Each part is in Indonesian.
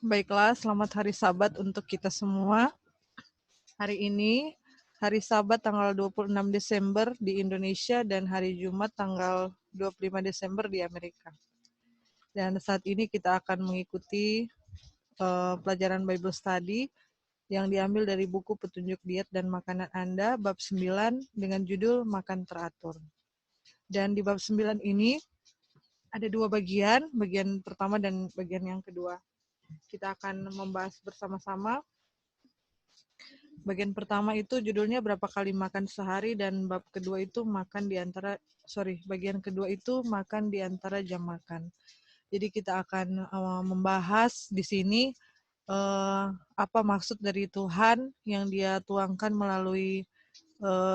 Baiklah, selamat hari Sabat untuk kita semua. Hari ini, hari Sabat tanggal 26 Desember di Indonesia dan hari Jumat tanggal 25 Desember di Amerika. Dan saat ini kita akan mengikuti pelajaran Bible Study yang diambil dari buku Petunjuk Diet dan Makanan Anda, bab 9 dengan judul Makan Teratur. Dan di bab 9 ini ada dua bagian pertama dan bagian yang kedua. Kita akan membahas bersama-sama. Bagian pertama itu judulnya berapa kali makan sehari dan bab kedua itu bagian kedua itu makan di antara jam makan. Jadi kita akan membahas di sini apa maksud dari Tuhan yang Dia tuangkan melalui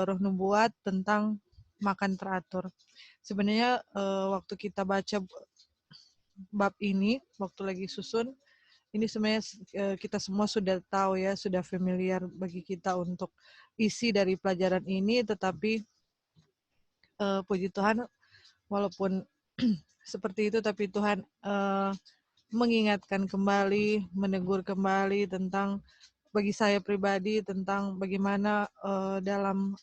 Roh Nubuat tentang makan teratur. Sebenarnya waktu kita baca bab ini, waktu lagi susun, ini sebenarnya kita semua sudah tahu ya, sudah familiar bagi kita untuk isi dari pelajaran ini, tetapi puji Tuhan, walaupun seperti itu, tapi Tuhan mengingatkan kembali, menegur kembali tentang bagi saya pribadi tentang bagaimana dalam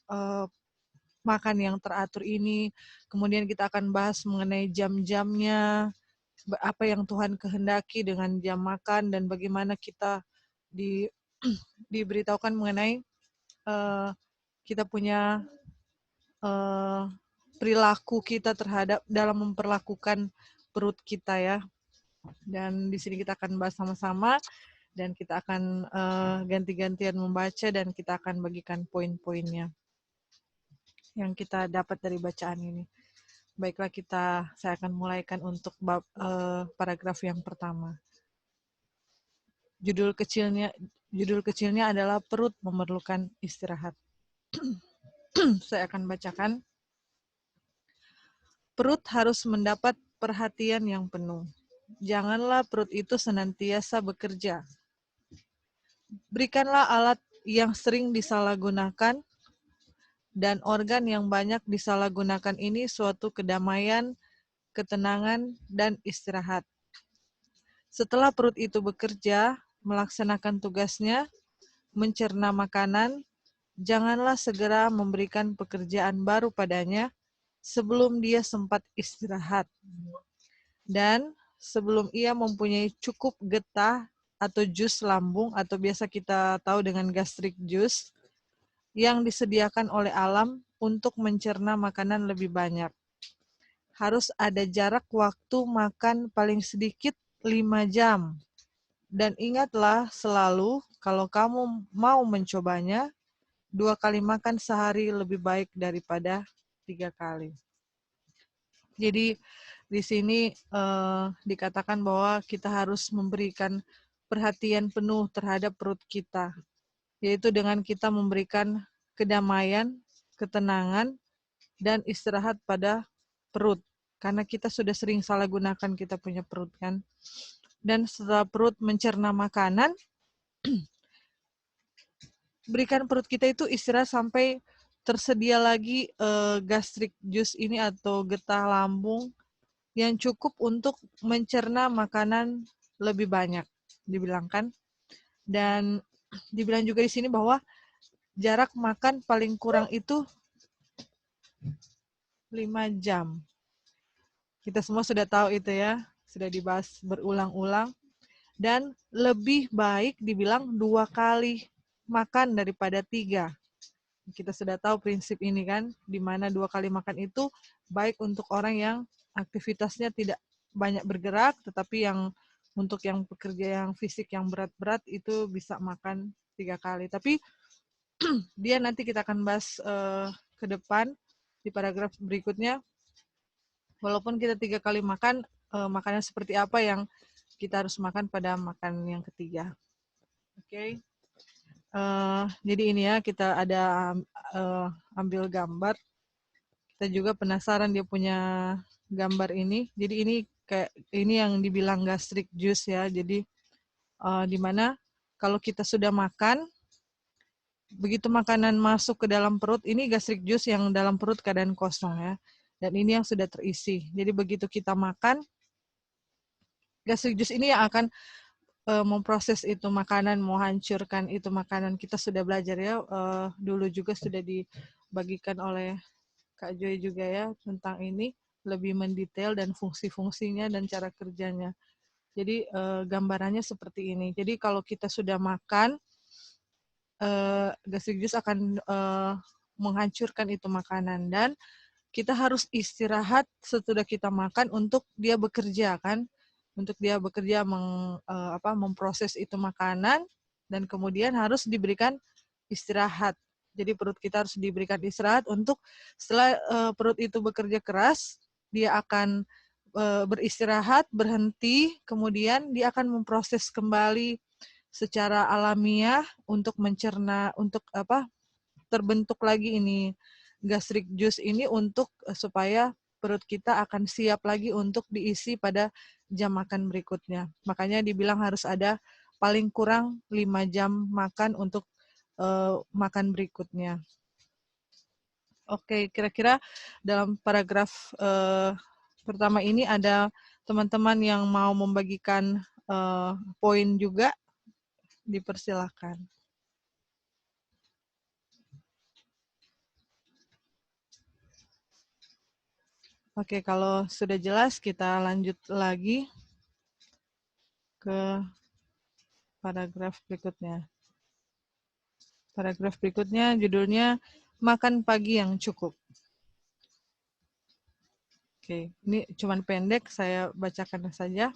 makan yang teratur ini. Kemudian kita akan bahas mengenai jam-jamnya, apa yang Tuhan kehendaki dengan jam makan dan bagaimana kita diberitahukan mengenai kita punya perilaku kita terhadap dalam memperlakukan perut kita ya. Dan di sini kita akan bahas sama-sama dan kita akan ganti-gantian membaca dan kita akan bagikan poin-poinnya yang kita dapat dari bacaan ini. Baiklah, saya akan mulaikan untuk paragraf yang pertama. Judul kecilnya adalah perut memerlukan istirahat. Saya akan bacakan. Perut harus mendapat perhatian yang penuh. Janganlah perut itu senantiasa bekerja. Berikanlah alat yang sering disalahgunakan dan organ yang banyak disalahgunakan ini suatu kedamaian, ketenangan, dan istirahat. Setelah perut itu bekerja, melaksanakan tugasnya, mencerna makanan, janganlah segera memberikan pekerjaan baru padanya sebelum dia sempat istirahat. Dan sebelum ia mempunyai cukup getah atau jus lambung atau biasa kita tahu dengan gastric juice yang disediakan oleh alam untuk mencerna makanan lebih banyak. Harus ada jarak waktu makan paling sedikit 5 jam. Dan ingatlah selalu, kalau kamu mau mencobanya, 2 kali makan sehari lebih baik daripada 3 kali. Jadi di sini dikatakan bahwa kita harus memberikan perhatian penuh terhadap perut kita, yaitu dengan kita memberikan kedamaian, ketenangan, dan istirahat pada perut. Karena kita sudah sering salah gunakan kita punya perut kan. Dan setelah perut mencerna makanan, berikan perut kita itu istirahat sampai tersedia lagi gastric juice ini atau getah lambung yang cukup untuk mencerna makanan lebih banyak, dibilangkan. Dan dibilang juga di sini bahwa jarak makan paling kurang itu 5 jam. Kita semua sudah tahu itu ya, sudah dibahas berulang-ulang. Dan lebih baik dibilang 2 kali makan daripada 3. Kita sudah tahu prinsip ini kan, di mana 2 kali makan itu baik untuk orang yang aktivitasnya tidak banyak bergerak, tetapi yang untuk yang pekerja yang fisik yang berat-berat itu bisa makan 3 kali. Tapi dia nanti kita akan bahas ke depan di paragraf berikutnya. Walaupun kita 3 kali makan, makanan seperti apa yang kita harus makan pada makan yang ketiga. Oke. Jadi ini ya, kita ada ambil gambar. Kita juga penasaran dia punya gambar ini. Jadi ini yang dibilang gastric juice ya. Jadi di mana kalau kita sudah makan, begitu makanan masuk ke dalam perut, ini gastric juice yang dalam perut keadaan kosong ya. Dan ini yang sudah terisi. Jadi begitu kita makan, gastric juice ini yang akan memproses itu makanan, mau hancurkan itu makanan. Kita sudah belajar ya, dulu juga sudah dibagikan oleh Kak Joy juga ya tentang ini, lebih mendetail dan fungsi-fungsinya dan cara kerjanya. Jadi gambarannya seperti ini. Jadi kalau kita sudah makan, gastric juice akan menghancurkan itu makanan, dan kita harus istirahat setelah kita makan untuk dia bekerja kan, untuk dia bekerja memproses itu makanan, dan kemudian harus diberikan istirahat. Jadi perut kita harus diberikan istirahat untuk setelah perut itu bekerja keras, dia akan beristirahat, berhenti, kemudian dia akan memproses kembali secara alamiah untuk mencerna, untuk terbentuk lagi ini gastric juice ini untuk supaya perut kita akan siap lagi untuk diisi pada jam makan berikutnya. Makanya dibilang harus ada paling kurang 5 jam makan untuk makan berikutnya. Oke, kira-kira dalam paragraf pertama ini ada teman-teman yang mau membagikan poin juga, dipersilahkan. Oke, kalau sudah jelas kita lanjut lagi ke paragraf berikutnya. Paragraf berikutnya judulnya makan pagi yang cukup. Oke, ini cuman pendek, saya bacakan saja.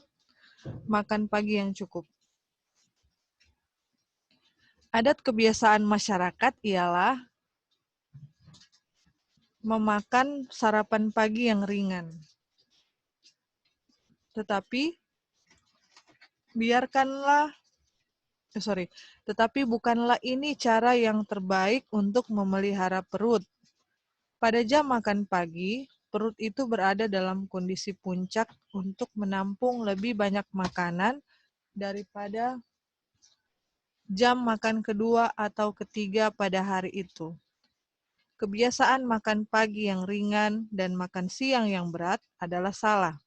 Makan pagi yang cukup. Adat kebiasaan masyarakat ialah memakan sarapan pagi yang ringan. Tetapi tetapi bukanlah ini cara yang terbaik untuk memelihara perut. Pada jam makan pagi, perut itu berada dalam kondisi puncak untuk menampung lebih banyak makanan daripada jam makan kedua atau ketiga pada hari itu. Kebiasaan makan pagi yang ringan dan makan siang yang berat adalah salah.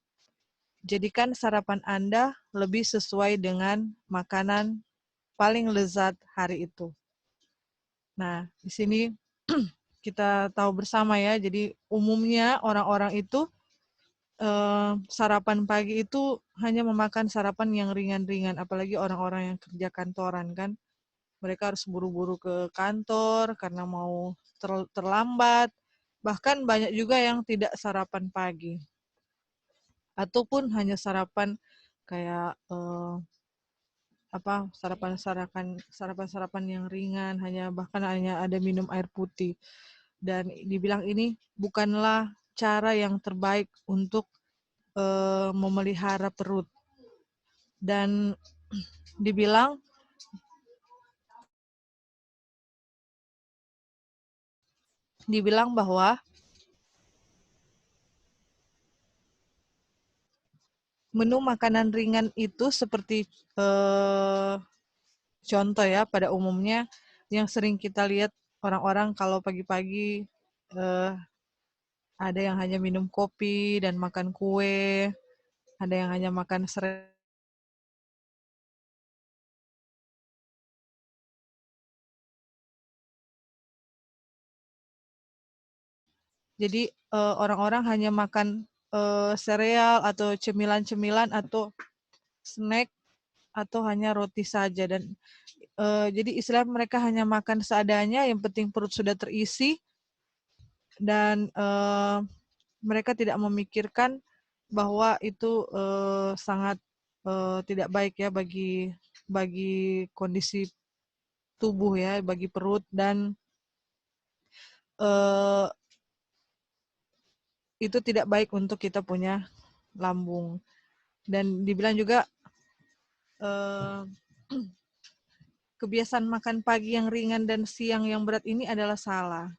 Jadikan sarapan Anda lebih sesuai dengan makanan paling lezat hari itu. Nah, di sini kita tahu bersama ya, jadi umumnya orang-orang itu sarapan pagi itu hanya memakan sarapan yang ringan-ringan, apalagi orang-orang yang kerja kantoran kan. Mereka harus buru-buru ke kantor karena mau terlambat. Bahkan banyak juga yang tidak sarapan pagi. Ataupun hanya sarapan kayak sarapan yang ringan, bahkan hanya ada minum air putih. Dan dibilang ini bukanlah cara yang terbaik untuk memelihara perut. Dan dibilang bahwa menu makanan ringan itu seperti contoh ya, pada umumnya yang sering kita lihat orang-orang kalau pagi-pagi ada yang hanya minum kopi dan makan kue, ada yang hanya makan sereal. Jadi orang-orang hanya makan sereal atau cemilan-cemilan atau snack atau hanya roti saja, dan jadi istilah mereka hanya makan seadanya, yang penting perut sudah terisi, dan mereka tidak memikirkan bahwa itu sangat tidak baik ya bagi kondisi tubuh ya, bagi perut, dan itu tidak baik untuk kita punya lambung. Dan dibilang juga kebiasaan makan pagi yang ringan dan siang yang berat ini adalah salah.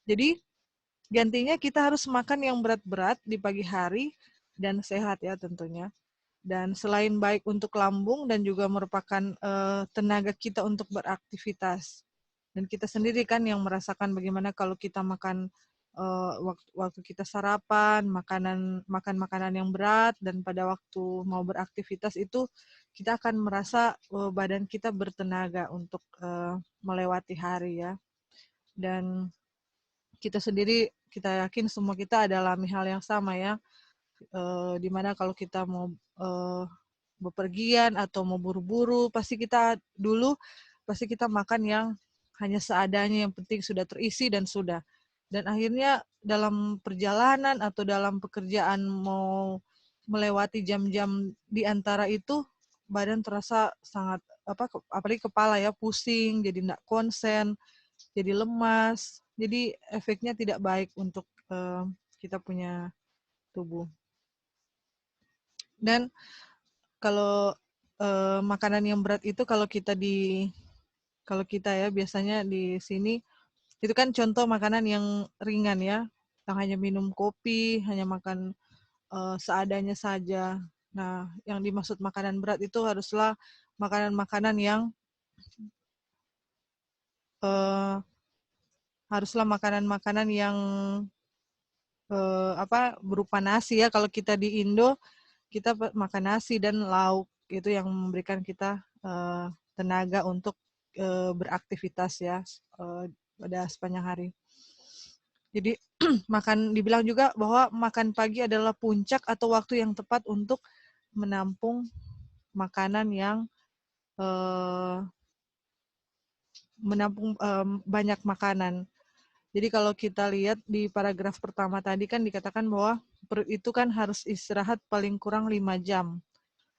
Jadi gantinya kita harus makan yang berat-berat di pagi hari dan sehat ya tentunya. Dan selain baik untuk lambung dan juga merupakan tenaga kita untuk beraktivitas. Dan kita sendiri kan yang merasakan bagaimana kalau kita makan waktu kita sarapan, makan makanan yang berat, dan pada waktu mau beraktivitas itu kita akan merasa badan kita bertenaga untuk melewati hari ya. Dan kita sendiri, kita yakin semua kita ada alami hal yang sama ya, dimana kalau kita mau bepergian atau mau buru-buru, pasti kita makan yang hanya seadanya, yang penting sudah terisi dan sudah. Dan akhirnya dalam perjalanan atau dalam pekerjaan mau melewati jam-jam di antara itu, badan terasa sangat apalagi kepala ya, pusing, jadi tidak konsen, jadi lemas. Jadi efeknya tidak baik untuk kita punya tubuh. Dan kalau makanan yang berat itu kalau kita ya biasanya di sini itu kan contoh makanan yang ringan ya, yang hanya minum kopi, hanya makan seadanya saja. Nah, yang dimaksud makanan berat itu haruslah makanan-makanan yang berupa nasi ya. Kalau kita di Indo, kita makan nasi dan lauk, itu yang memberikan kita tenaga untuk beraktivitas ya pada sepanjang hari. Jadi dibilang juga bahwa makan pagi adalah puncak atau waktu yang tepat untuk menampung makanan yang banyak makanan. Jadi kalau kita lihat di paragraf pertama tadi kan dikatakan bahwa perut itu kan harus istirahat paling kurang 5 jam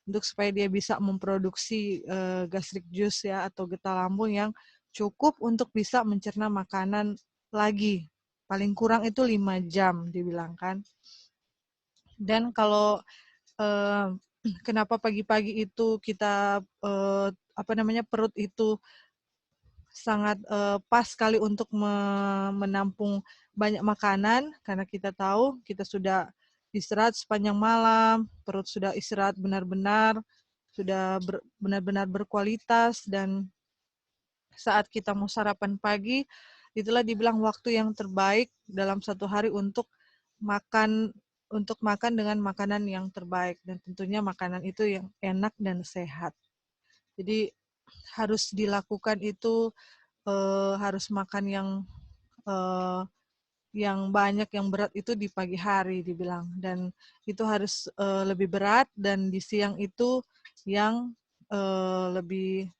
untuk supaya dia bisa memproduksi gastric juice ya atau getah lambung yang cukup untuk bisa mencerna makanan lagi. Paling kurang itu 5 jam dibilangkan. Dan kalau kenapa pagi-pagi itu kita perut itu sangat pas sekali untuk menampung banyak makanan, karena kita tahu kita sudah istirahat sepanjang malam, perut sudah istirahat benar-benar, sudah benar-benar berkualitas, dan saat kita mau sarapan pagi, itulah dibilang waktu yang terbaik dalam satu hari untuk makan dengan makanan yang terbaik, dan tentunya makanan itu yang enak dan sehat. Jadi harus dilakukan itu, harus makan yang banyak, yang berat itu di pagi hari dibilang, dan itu harus lebih berat, dan di siang itu yang lebih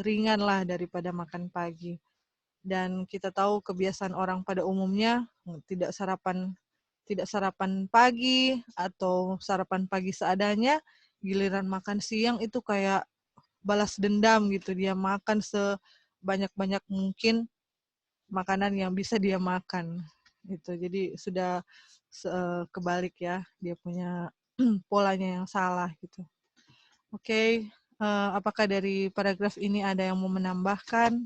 ringan lah daripada makan pagi. Dan kita tahu kebiasaan orang pada umumnya tidak sarapan pagi atau sarapan pagi seadanya, giliran makan siang itu kayak balas dendam gitu, dia makan sebanyak-banyak mungkin makanan yang bisa dia makan gitu. Jadi sudah kebalik ya, dia punya polanya yang salah gitu. Oke, apakah dari paragraf ini ada yang mau menambahkan?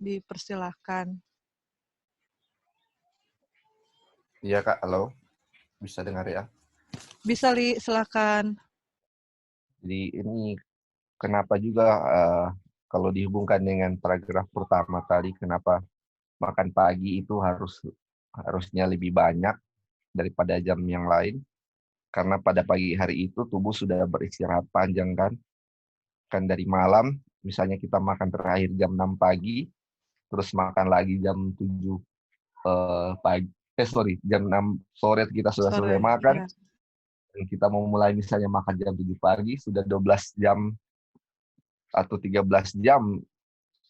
Dipersilahkan. Iya Kak, halo. Bisa dengar ya? Bisa, Li, silakan. Jadi ini kenapa juga kalau dihubungkan dengan paragraf pertama tadi, kenapa makan pagi itu harusnya lebih banyak daripada jam yang lain? Karena pada pagi hari itu tubuh sudah beristirahat panjang kan dari malam, misalnya kita makan terakhir jam 6 pagi, terus makan lagi jam 7 pagi, jam 6 sore kita sudah selesai Sore, makan, ya. dan kita mau mulai misalnya makan jam 7 pagi, sudah 12 jam atau 13 jam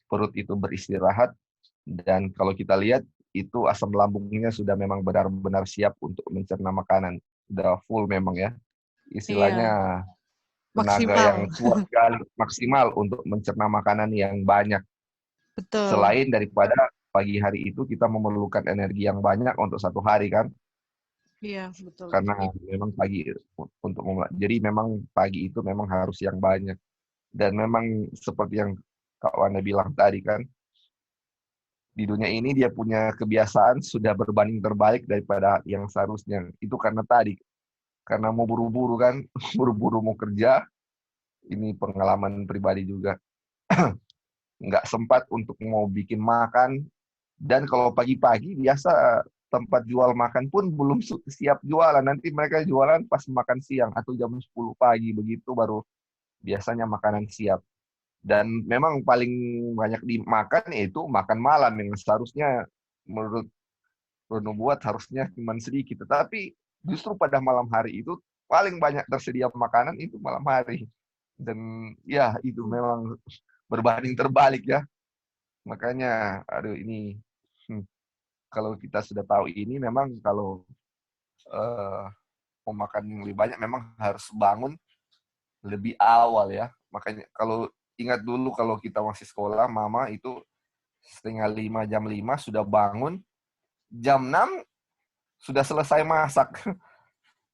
perut itu beristirahat, dan kalau kita lihat itu asam lambungnya sudah memang benar-benar siap untuk mencerna makanan, sudah full memang ya, Iya, istilahnya tenaga yang maksimal. kuat sekali, maksimal untuk mencerna makanan yang banyak. Betul. Selain daripada pagi hari itu kita memerlukan energi yang banyak untuk satu hari kan, Iya, betul. karena memang pagi untuk jadi memang pagi itu memang harus yang banyak. Dan memang seperti yang Kak Wana bilang tadi kan, di dunia ini dia punya kebiasaan sudah berbanding terbalik daripada yang seharusnya. Itu karena mau buru-buru kan, buru-buru mau kerja, ini pengalaman pribadi juga. Nggak sempat untuk mau bikin makan, Dan kalau pagi-pagi biasa tempat jual makan pun belum siap jualan. Nanti mereka jualan pas makan siang atau jam 10 pagi begitu baru biasanya makanan siap. Dan memang paling banyak dimakan yaitu makan malam yang seharusnya menurut nubuat harusnya cuma sedikit. Tetapi justru pada malam hari itu paling banyak tersedia makanan itu malam hari. Dan ya itu memang berbanding terbalik ya. Makanya aduh ini kalau kita sudah tahu ini memang kalau eh, mau makan yang lebih banyak memang harus bangun lebih awal ya. Makanya kalau ingat dulu kalau kita masih sekolah, mama itu setengah 5, jam 5 sudah bangun, jam 6 sudah selesai masak.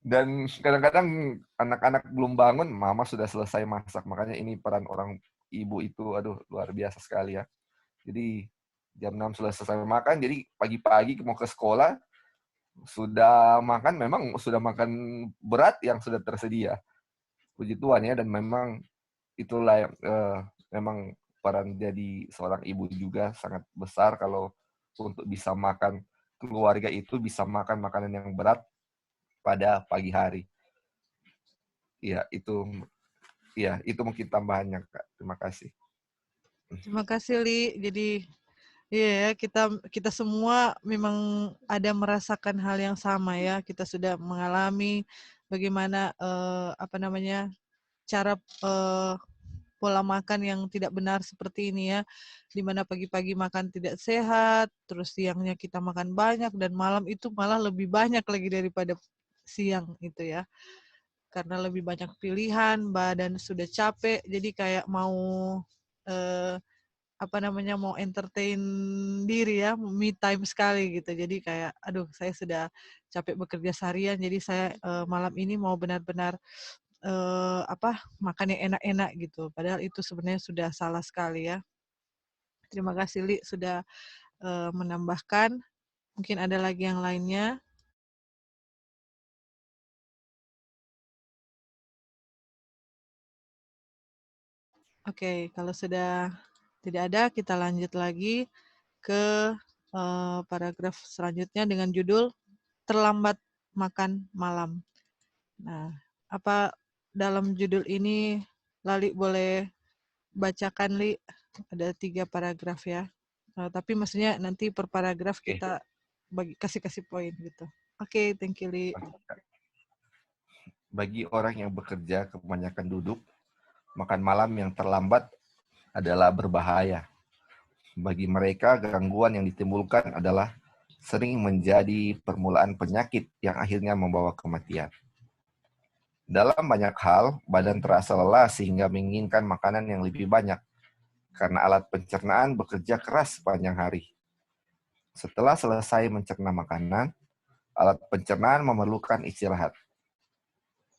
Dan kadang-kadang anak-anak belum bangun, mama sudah selesai masak. Makanya ini peran orang ibu itu, aduh luar biasa sekali ya. Jadi jam 6 sudah selesai makan, jadi pagi-pagi mau ke sekolah, sudah makan, memang sudah makan berat yang sudah tersedia. Puji Tuhan ya, dan memang itulah memang peran jadi seorang ibu juga sangat besar kalau untuk bisa makan keluarga itu bisa makan makanan yang berat pada pagi hari. Ya, itu mungkin tambahannya, Kak. Terima kasih. Terima kasih, Li. Jadi, iya ya, kita semua memang ada merasakan hal yang sama ya. Kita sudah mengalami bagaimana cara pola makan yang tidak benar seperti ini ya, di mana pagi-pagi makan tidak sehat, terus siangnya kita makan banyak, dan malam itu malah lebih banyak lagi daripada siang itu ya. Karena lebih banyak pilihan, badan sudah capek, jadi kayak mau eh, mau entertain diri ya, me time sekali gitu. Jadi kayak, aduh saya sudah capek bekerja seharian, jadi saya malam ini mau benar-benar makan yang enak-enak gitu. Padahal itu sebenarnya sudah salah sekali ya. Terima kasih Li sudah menambahkan. Mungkin ada lagi yang lainnya. Oke, kalau sudah tidak ada, kita lanjut lagi ke paragraf selanjutnya dengan judul terlambat makan malam. Nah, apa dalam judul ini Lali boleh bacakan, Li? Ada 3 paragraf ya. Tapi maksudnya nanti per paragraf Oke. kita kasih poin gitu. Oke, thank you, Li. Bagi orang yang bekerja kebanyakan duduk, makan malam yang terlambat adalah berbahaya. Bagi mereka, gangguan yang ditimbulkan adalah sering menjadi permulaan penyakit yang akhirnya membawa kematian. Dalam banyak hal, badan terasa lelah sehingga menginginkan makanan yang lebih banyak, karena alat pencernaan bekerja keras sepanjang hari. Setelah selesai mencerna makanan, alat pencernaan memerlukan istirahat.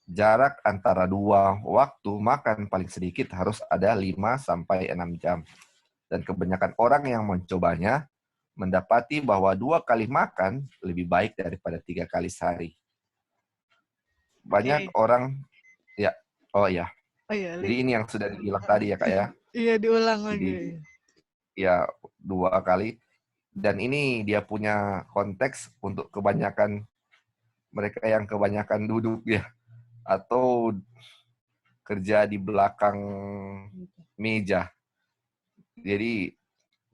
Jarak antara dua waktu makan paling sedikit harus ada 5-6 jam. Dan kebanyakan orang yang mencobanya mendapati bahwa 2 kali makan lebih baik daripada 3 kali sehari. Banyak orang, ya, oh ya. Oh iya, Jadi Li. ini yang sudah dibilang tadi ya Kak ya. Iya, diulang lagi. Jadi ya 2 kali. Dan ini dia punya konteks untuk kebanyakan mereka yang kebanyakan duduk ya. Atau kerja di belakang meja. Jadi,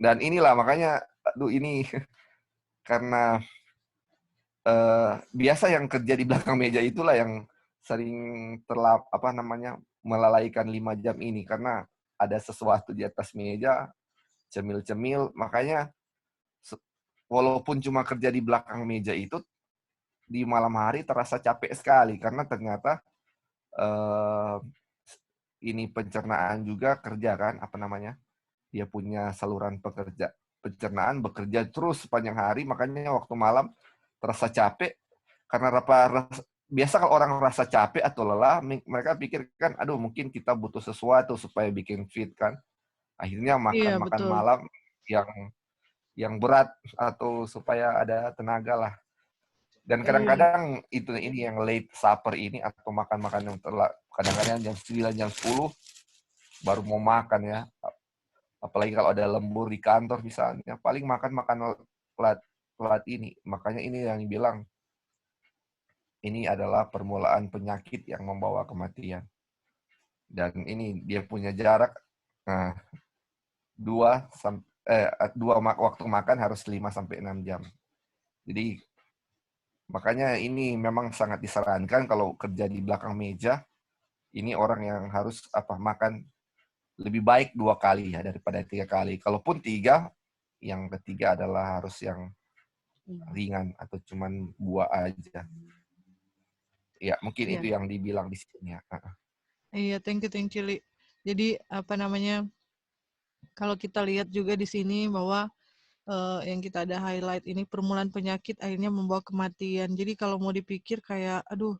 dan inilah makanya, aduh ini karena biasa yang kerja di belakang meja itulah yang sering melalaikan 5 jam ini karena ada sesuatu di atas meja, cemil-cemil, makanya walaupun cuma kerja di belakang meja itu di malam hari terasa capek sekali karena ternyata ini pencernaan juga kerja kan, dia punya saluran pencernaan bekerja terus sepanjang hari, makanya waktu malam terasa capek karena biasa kalau orang rasa capek atau lelah, mereka pikirkan, aduh mungkin kita butuh sesuatu supaya bikin fit kan. Akhirnya Iya, makan betul. malam yang berat atau supaya ada tenaga lah. Dan Iya. kadang-kadang ini yang late supper ini atau makan-makan yang kadang-kadang jam 9, jam 10 baru mau makan ya. Apalagi kalau ada lembur di kantor misalnya, paling makan pelat ini. Makanya ini yang bilang, ini adalah permulaan penyakit yang membawa kematian. Dan ini dia punya jarak, nah, 2 waktu makan harus 5-6 jam. Jadi makanya ini memang sangat disarankan kalau kerja di belakang meja, ini orang yang harus makan lebih baik 2 kali ya daripada 3 kali. Kalaupun 3, yang ketiga adalah harus yang ringan atau cuman buah aja. Ya, mungkin Iya. itu yang dibilang di sini ya. Iya, thank you, Li. Jadi kalau kita lihat juga di sini bahwa yang kita ada highlight ini permulaan penyakit akhirnya membawa kematian. Jadi kalau mau dipikir kayak, aduh,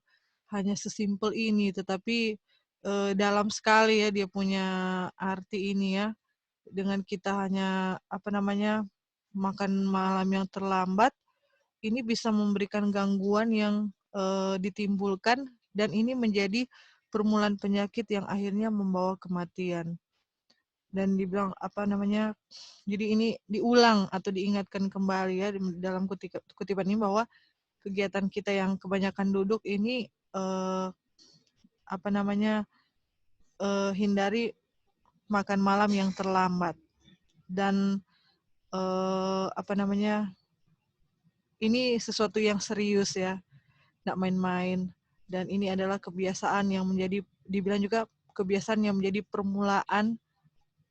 hanya sesimpel ini, tetapi dalam sekali ya dia punya arti ini ya. Dengan kita hanya makan malam yang terlambat, ini bisa memberikan gangguan yang ditimbulkan dan ini menjadi permulaan penyakit yang akhirnya membawa kematian. Dan dibilang jadi ini diulang atau diingatkan kembali ya dalam kutipan ini bahwa kegiatan kita yang kebanyakan duduk ini hindari makan malam yang terlambat dan ini sesuatu yang serius ya, nggak main-main. Dan ini adalah kebiasaan yang dibilang juga kebiasaan yang menjadi permulaan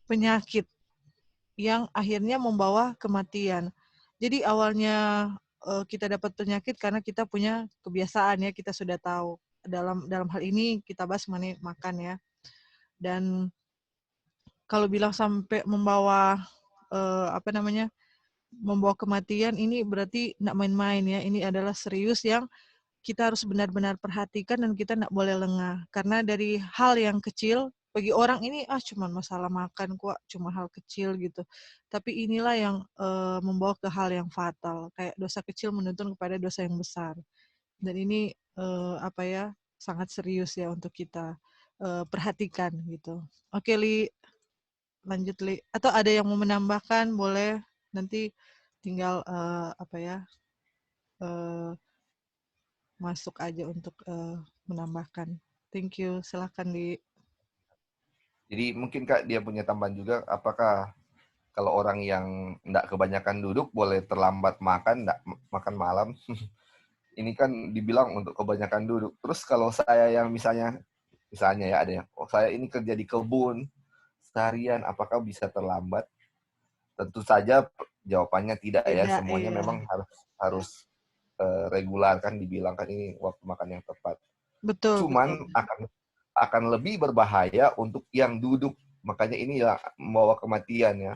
penyakit yang akhirnya membawa kematian. Jadi awalnya kita dapat penyakit karena kita punya kebiasaan ya, kita sudah tahu. Dalam hal ini kita bahas mengenai makan ya. Dan kalau bilang sampai membawa membawa kematian, ini berarti nggak main-main ya. Ini adalah serius yang kita harus benar-benar perhatikan dan kita nggak boleh lengah. Karena dari hal yang kecil, bagi orang ini cuma masalah makan kok, cuma hal kecil gitu. Tapi inilah yang membawa ke hal yang fatal. Kayak dosa kecil menuntun kepada dosa yang besar. Dan ini sangat serius ya untuk kita perhatikan gitu. Oke Li, lanjut Li. Atau ada yang mau menambahkan boleh nanti tinggal masuk aja untuk menambahkan. Thank you. Silahkan Li. Jadi mungkin Kak dia punya tambahan juga, apakah kalau orang yang enggak kebanyakan duduk boleh terlambat makan, enggak makan malam? Ini kan dibilang untuk kebanyakan duduk. Terus kalau saya yang misalnya ya ada yang, saya ini kerja di kebun seharian, apakah bisa terlambat? Tentu saja jawabannya tidak ya. Tidak, Semuanya iya. memang harus regular kan, dibilang kan ini waktu makan yang tepat. Betul, betul. Cuman akan lebih berbahaya untuk yang duduk. Makanya ini membawa kematian ya.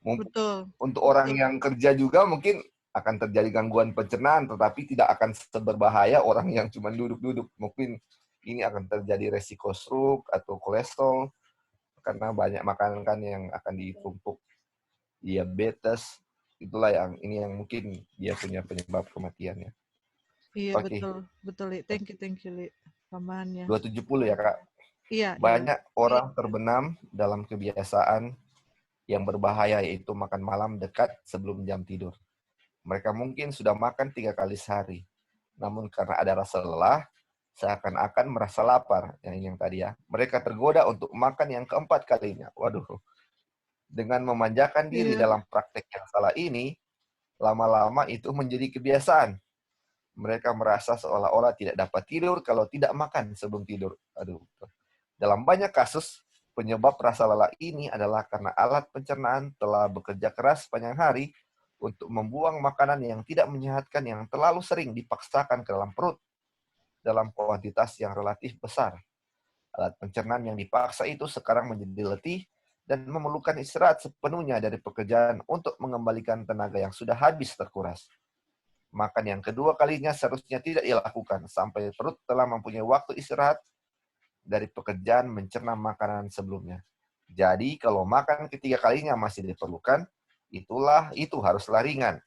Betul. Untuk orang yang kerja juga mungkin akan terjadi gangguan pencernaan, tetapi tidak akan seberbahaya orang yang cuma duduk-duduk. Mungkin ini akan terjadi resiko stroke atau kolesterol karena banyak makanan kan yang akan ditumpuk, diabetes. Itulah yang mungkin dia punya penyebab kematiannya. Iya, Oke, betul. Betul, Li. Thank you, Li. Tambahannya. 270 ya Kak. Iya, iya. Banyak orang terbenam dalam kebiasaan yang berbahaya, yaitu makan malam dekat sebelum jam tidur. Mereka mungkin sudah makan 3 kali sehari. Namun karena ada rasa lelah, seakan-akan merasa lapar. Yang tadi ya. Mereka tergoda untuk makan yang keempat kalinya. Waduh. Dengan memanjakan diri Iya. dalam praktek yang salah ini, lama-lama itu menjadi kebiasaan. Mereka merasa seolah-olah tidak dapat tidur kalau tidak makan sebelum tidur. Aduh. Dalam banyak kasus, penyebab rasa lelah ini adalah karena alat pencernaan telah bekerja keras sepanjang hari untuk membuang makanan yang tidak menyehatkan yang terlalu sering dipaksakan ke dalam perut dalam kuantitas yang relatif besar. Alat pencernaan yang dipaksa itu sekarang menjadi letih dan memerlukan istirahat sepenuhnya dari pekerjaan untuk mengembalikan tenaga yang sudah habis terkuras. Makan yang kedua kalinya seharusnya tidak dilakukan sampai perut telah mempunyai waktu istirahat dari pekerjaan mencerna makanan sebelumnya. Jadi kalau makan ketiga kalinya masih diperlukan, itu haruslah ringan.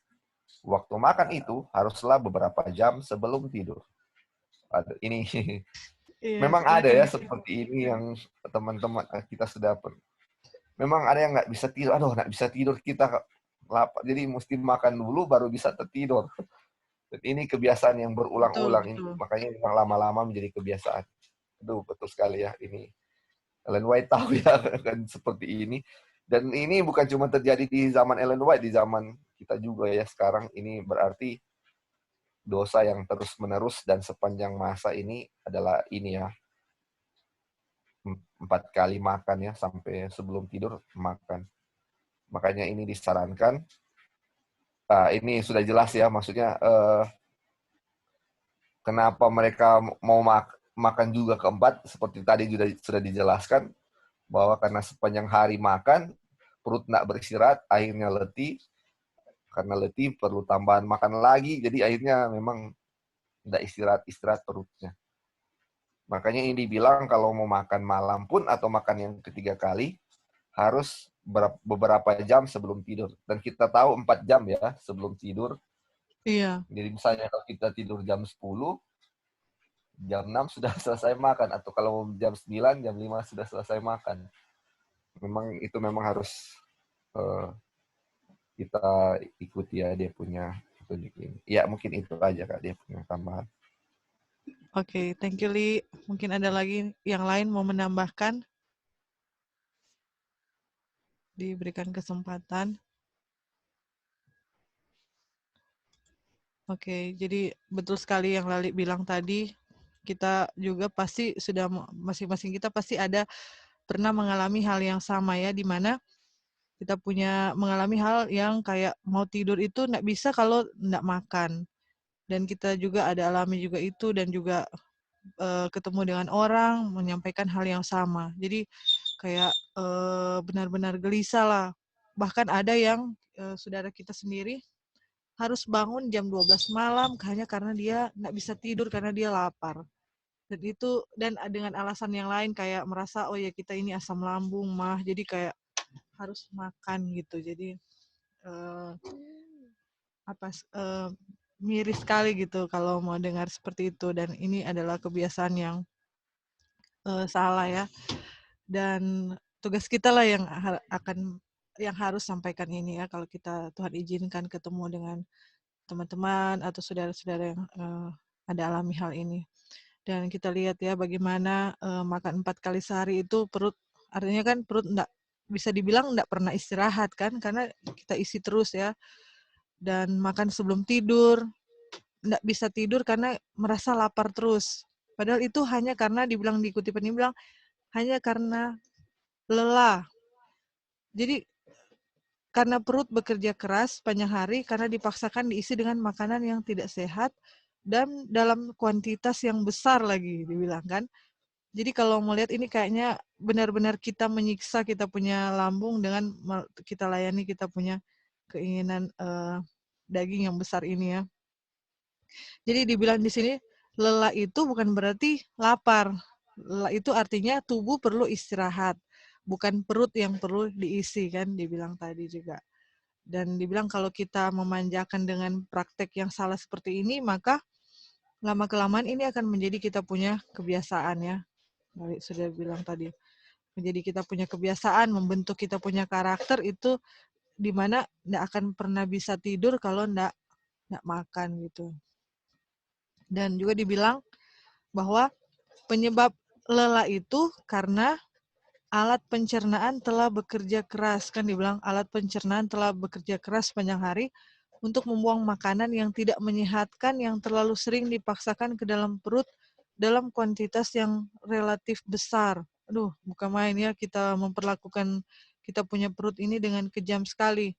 Waktu makan itu haruslah beberapa jam sebelum tidur. Aduh, ini Iya, memang ada silakan ya Li. seperti ini yang teman-teman kita sudah memang ada yang nggak bisa tidur. Aduh, nggak bisa tidur, kita lapar. Jadi mesti makan dulu baru bisa tertidur. Dan ini kebiasaan yang Betul, berulang-ulang. betul. Makanya memang lama-lama menjadi kebiasaan. Aduh, betul sekali ya ini. Ellen White tahu ya kan seperti ini. Dan ini bukan cuma terjadi di zaman Ellen White, di zaman kita juga ya sekarang. Ini berarti dosa yang terus-menerus dan sepanjang masa ini adalah ini ya, 4 kali makan ya, sampai sebelum tidur makan. Makanya ini disarankan. Ini sudah jelas ya, maksudnya kenapa mereka mau makan juga keempat, seperti tadi sudah dijelaskan, bahwa karena sepanjang hari makan, perut tidak beristirahat, akhirnya letih. Karena letih perlu tambahan makan lagi, jadi akhirnya memang tidak istirahat perutnya. Makanya ini dibilang kalau mau makan malam pun atau makan yang ketiga kali, harus beberapa jam sebelum tidur. Dan kita tahu 4 jam ya sebelum tidur. Iya, Jadi misalnya kalau kita tidur jam 10, jam 6 sudah selesai makan. Atau kalau jam 9, jam 5 sudah selesai makan. Memang itu memang harus uh, kita ikuti ya dia punya petunjuk ini. Ya mungkin itu aja Kak, dia punya tambahan. oke. Thank you, Li. Mungkin ada lagi yang lain mau menambahkan? Diberikan kesempatan. Oke, jadi betul sekali yang Lali bilang tadi. Kita juga pasti sudah, masing-masing kita pasti ada pernah mengalami hal yang sama ya, di mana kita punya mengalami hal yang kayak mau tidur itu nggak bisa kalau nggak makan. Dan kita juga ada alami juga itu, dan juga ketemu dengan orang menyampaikan hal yang sama. Jadi kayak benar-benar gelisah lah. Bahkan ada yang saudara kita sendiri harus bangun jam 12 malam hanya karena dia nggak bisa tidur karena dia lapar. Dan itu, dan dengan alasan yang lain kayak merasa, oh ya kita ini asam lambung mah, jadi kayak harus makan gitu. Jadi eh, miris sekali gitu kalau mau dengar seperti itu, dan ini adalah kebiasaan yang salah ya. Dan tugas kita lah yang yang harus sampaikan ini ya, kalau kita Tuhan izinkan ketemu dengan teman-teman atau saudara-saudara yang ada alami hal ini. Dan kita lihat ya bagaimana makan 4 kali sehari itu perut, artinya kan perut enggak, bisa dibilang enggak pernah istirahat kan, karena kita isi terus ya. Dan makan sebelum tidur, enggak bisa tidur karena merasa lapar terus. Padahal itu hanya karena dibilang, di kutipan ini bilang hanya karena lelah. Jadi karena perut bekerja keras sepanjang hari karena dipaksakan diisi dengan makanan yang tidak sehat dan dalam kuantitas yang besar lagi dibilang kan. Jadi kalau melihat ini kayaknya benar-benar kita menyiksa kita punya lambung dengan kita layani kita punya keinginan daging yang besar ini ya. Jadi dibilang di sini lelah itu bukan berarti lapar. Lelah itu artinya tubuh perlu istirahat, bukan perut yang perlu diisi kan dibilang tadi juga. Dan dibilang kalau kita memanjakan dengan praktek yang salah seperti ini, maka lama-kelamaan ini akan menjadi kita punya kebiasaan ya. Sudah bilang tadi. Menjadi kita punya kebiasaan, membentuk kita punya karakter itu, di mana nggak akan pernah bisa tidur kalau nggak makan gitu. Dan juga dibilang bahwa penyebab lelah itu karena alat pencernaan telah bekerja keras. Kan dibilang alat pencernaan telah bekerja keras sepanjang hari untuk membuang makanan yang tidak menyehatkan yang terlalu sering dipaksakan ke dalam perut dalam kuantitas yang relatif besar. Aduh, bukan main ya kita memperlakukan kita punya perut ini dengan kejam sekali.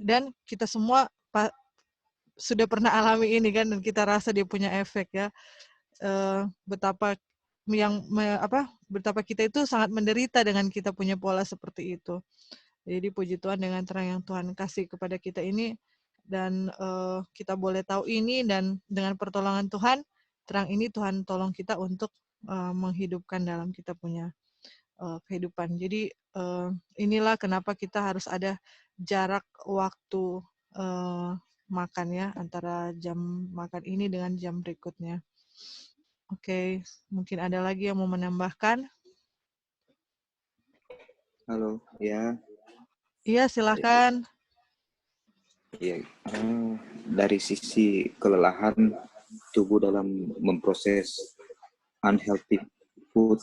Dan kita semua sudah pernah alami ini kan, dan kita rasa dia punya efek ya. Betapa betapa kita itu sangat menderita dengan kita punya pola seperti itu. Jadi puji Tuhan dengan terang yang Tuhan kasih kepada kita ini, dan kita boleh tahu ini, dan dengan pertolongan Tuhan, terang ini Tuhan tolong kita untuk menghidupkan dalam kita punya kehidupan. Jadi inilah kenapa kita harus ada jarak waktu makan ya, antara jam makan ini dengan jam berikutnya. Oke, mungkin ada lagi yang mau menambahkan? Halo, ya, Iya, silakan. ya. Dari sisi kelelahan tubuh dalam memproses unhealthy food,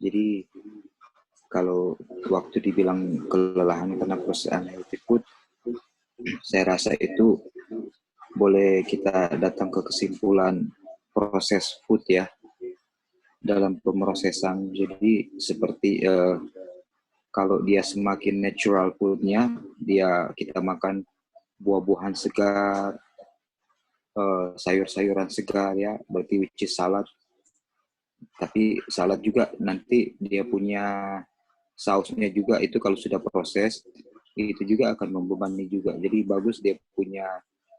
jadi kalau waktu dibilang kelelahan karena proses unhealthy food, saya rasa itu boleh kita datang ke kesimpulan proses food ya, dalam pemrosesan. Jadi seperti kalau dia semakin natural foodnya, kita makan buah-buahan segar, sayur-sayuran segar ya, berarti which is salad. Tapi salad juga nanti dia punya sausnya juga, itu kalau sudah proses itu juga akan membebani juga. Jadi bagus dia punya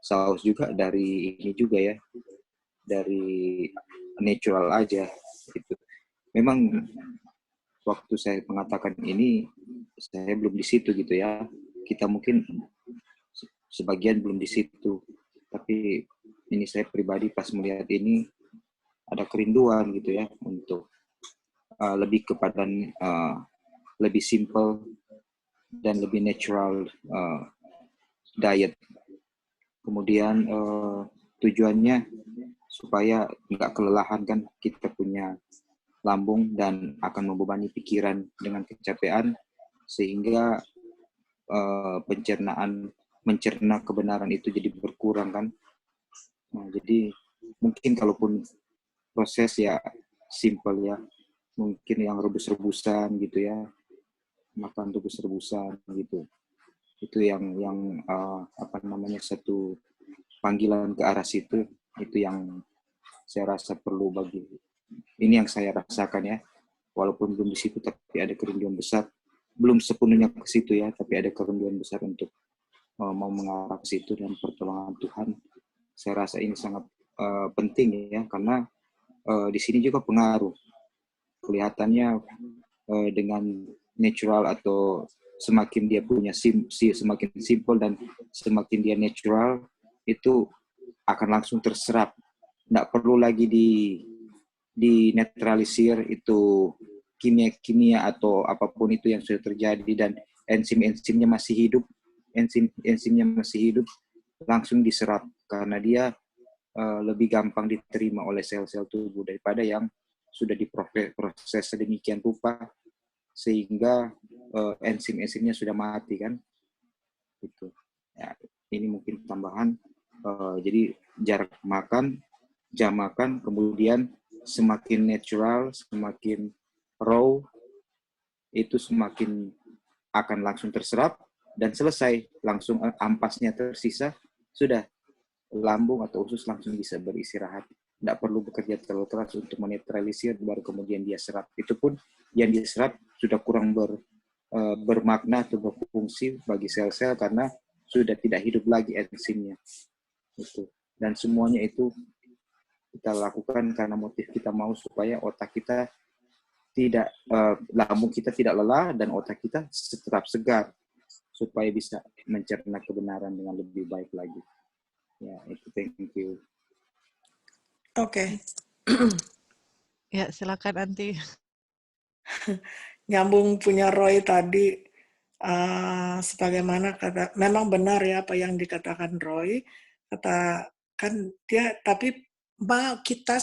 saus juga dari ini juga ya, dari natural aja itu. Memang waktu saya mengatakan ini, saya belum di situ gitu ya. Kita mungkin sebagian belum di situ, tapi ini saya pribadi pas melihat ini ada kerinduan gitu ya untuk lebih kepada lebih simple dan lebih natural diet. Kemudian tujuannya supaya nggak kelelahan kan, kita punya lambung dan akan membebani pikiran dengan kecapean, sehingga mencerna kebenaran itu jadi berkurang kan. Nah, jadi mungkin kalaupun proses ya simple ya, mungkin yang rebus-rebusan gitu ya, makan rebus-rebusan gitu, itu yang apa namanya, satu panggilan ke arah situ, itu yang saya rasa perlu bagi ini, yang saya rasakan ya, walaupun belum di situ tapi ada kerinduan besar, belum sepenuhnya ke situ ya, tapi ada kerinduan besar untuk mau mengarah ke situ, dan pertolongan Tuhan saya rasa ini sangat penting ya, karena di sini juga pengaruh kelihatannya dengan natural, atau semakin dia punya semakin simple dan semakin dia natural, itu akan langsung terserap, nggak perlu lagi di netralisir itu kimia atau apapun itu yang sudah terjadi, dan enzimnya masih hidup, enzimnya masih hidup, langsung diserap karena dia lebih gampang diterima oleh sel-sel tubuh daripada yang sudah diproses sedemikian rupa sehingga enzim-enzimnya sudah mati kan. Itu ya, ini mungkin tambahan. Jadi jarak makan, jam makan, kemudian semakin natural, semakin raw, itu semakin akan langsung terserap dan selesai, langsung ampasnya tersisa, sudah lambung atau usus langsung bisa beristirahat. Tidak perlu bekerja terlalu keras untuk menetralisir, baru kemudian dia serap. Itu pun yang diserap sudah kurang bermakna atau berfungsi bagi sel-sel karena sudah tidak hidup lagi enzimnya. Itu. Dan semuanya itu kita lakukan karena motif kita mau supaya otak kita tidak, lambung kita tidak lelah dan otak kita tetap segar supaya bisa mencerna kebenaran dengan lebih baik lagi. Ya, itu, thank you. Oke. Ya, silakan Anti. Nyambung punya Roy tadi, sebagaimana kata, memang benar ya apa yang dikatakan Roy, katakan dia, tapi kita,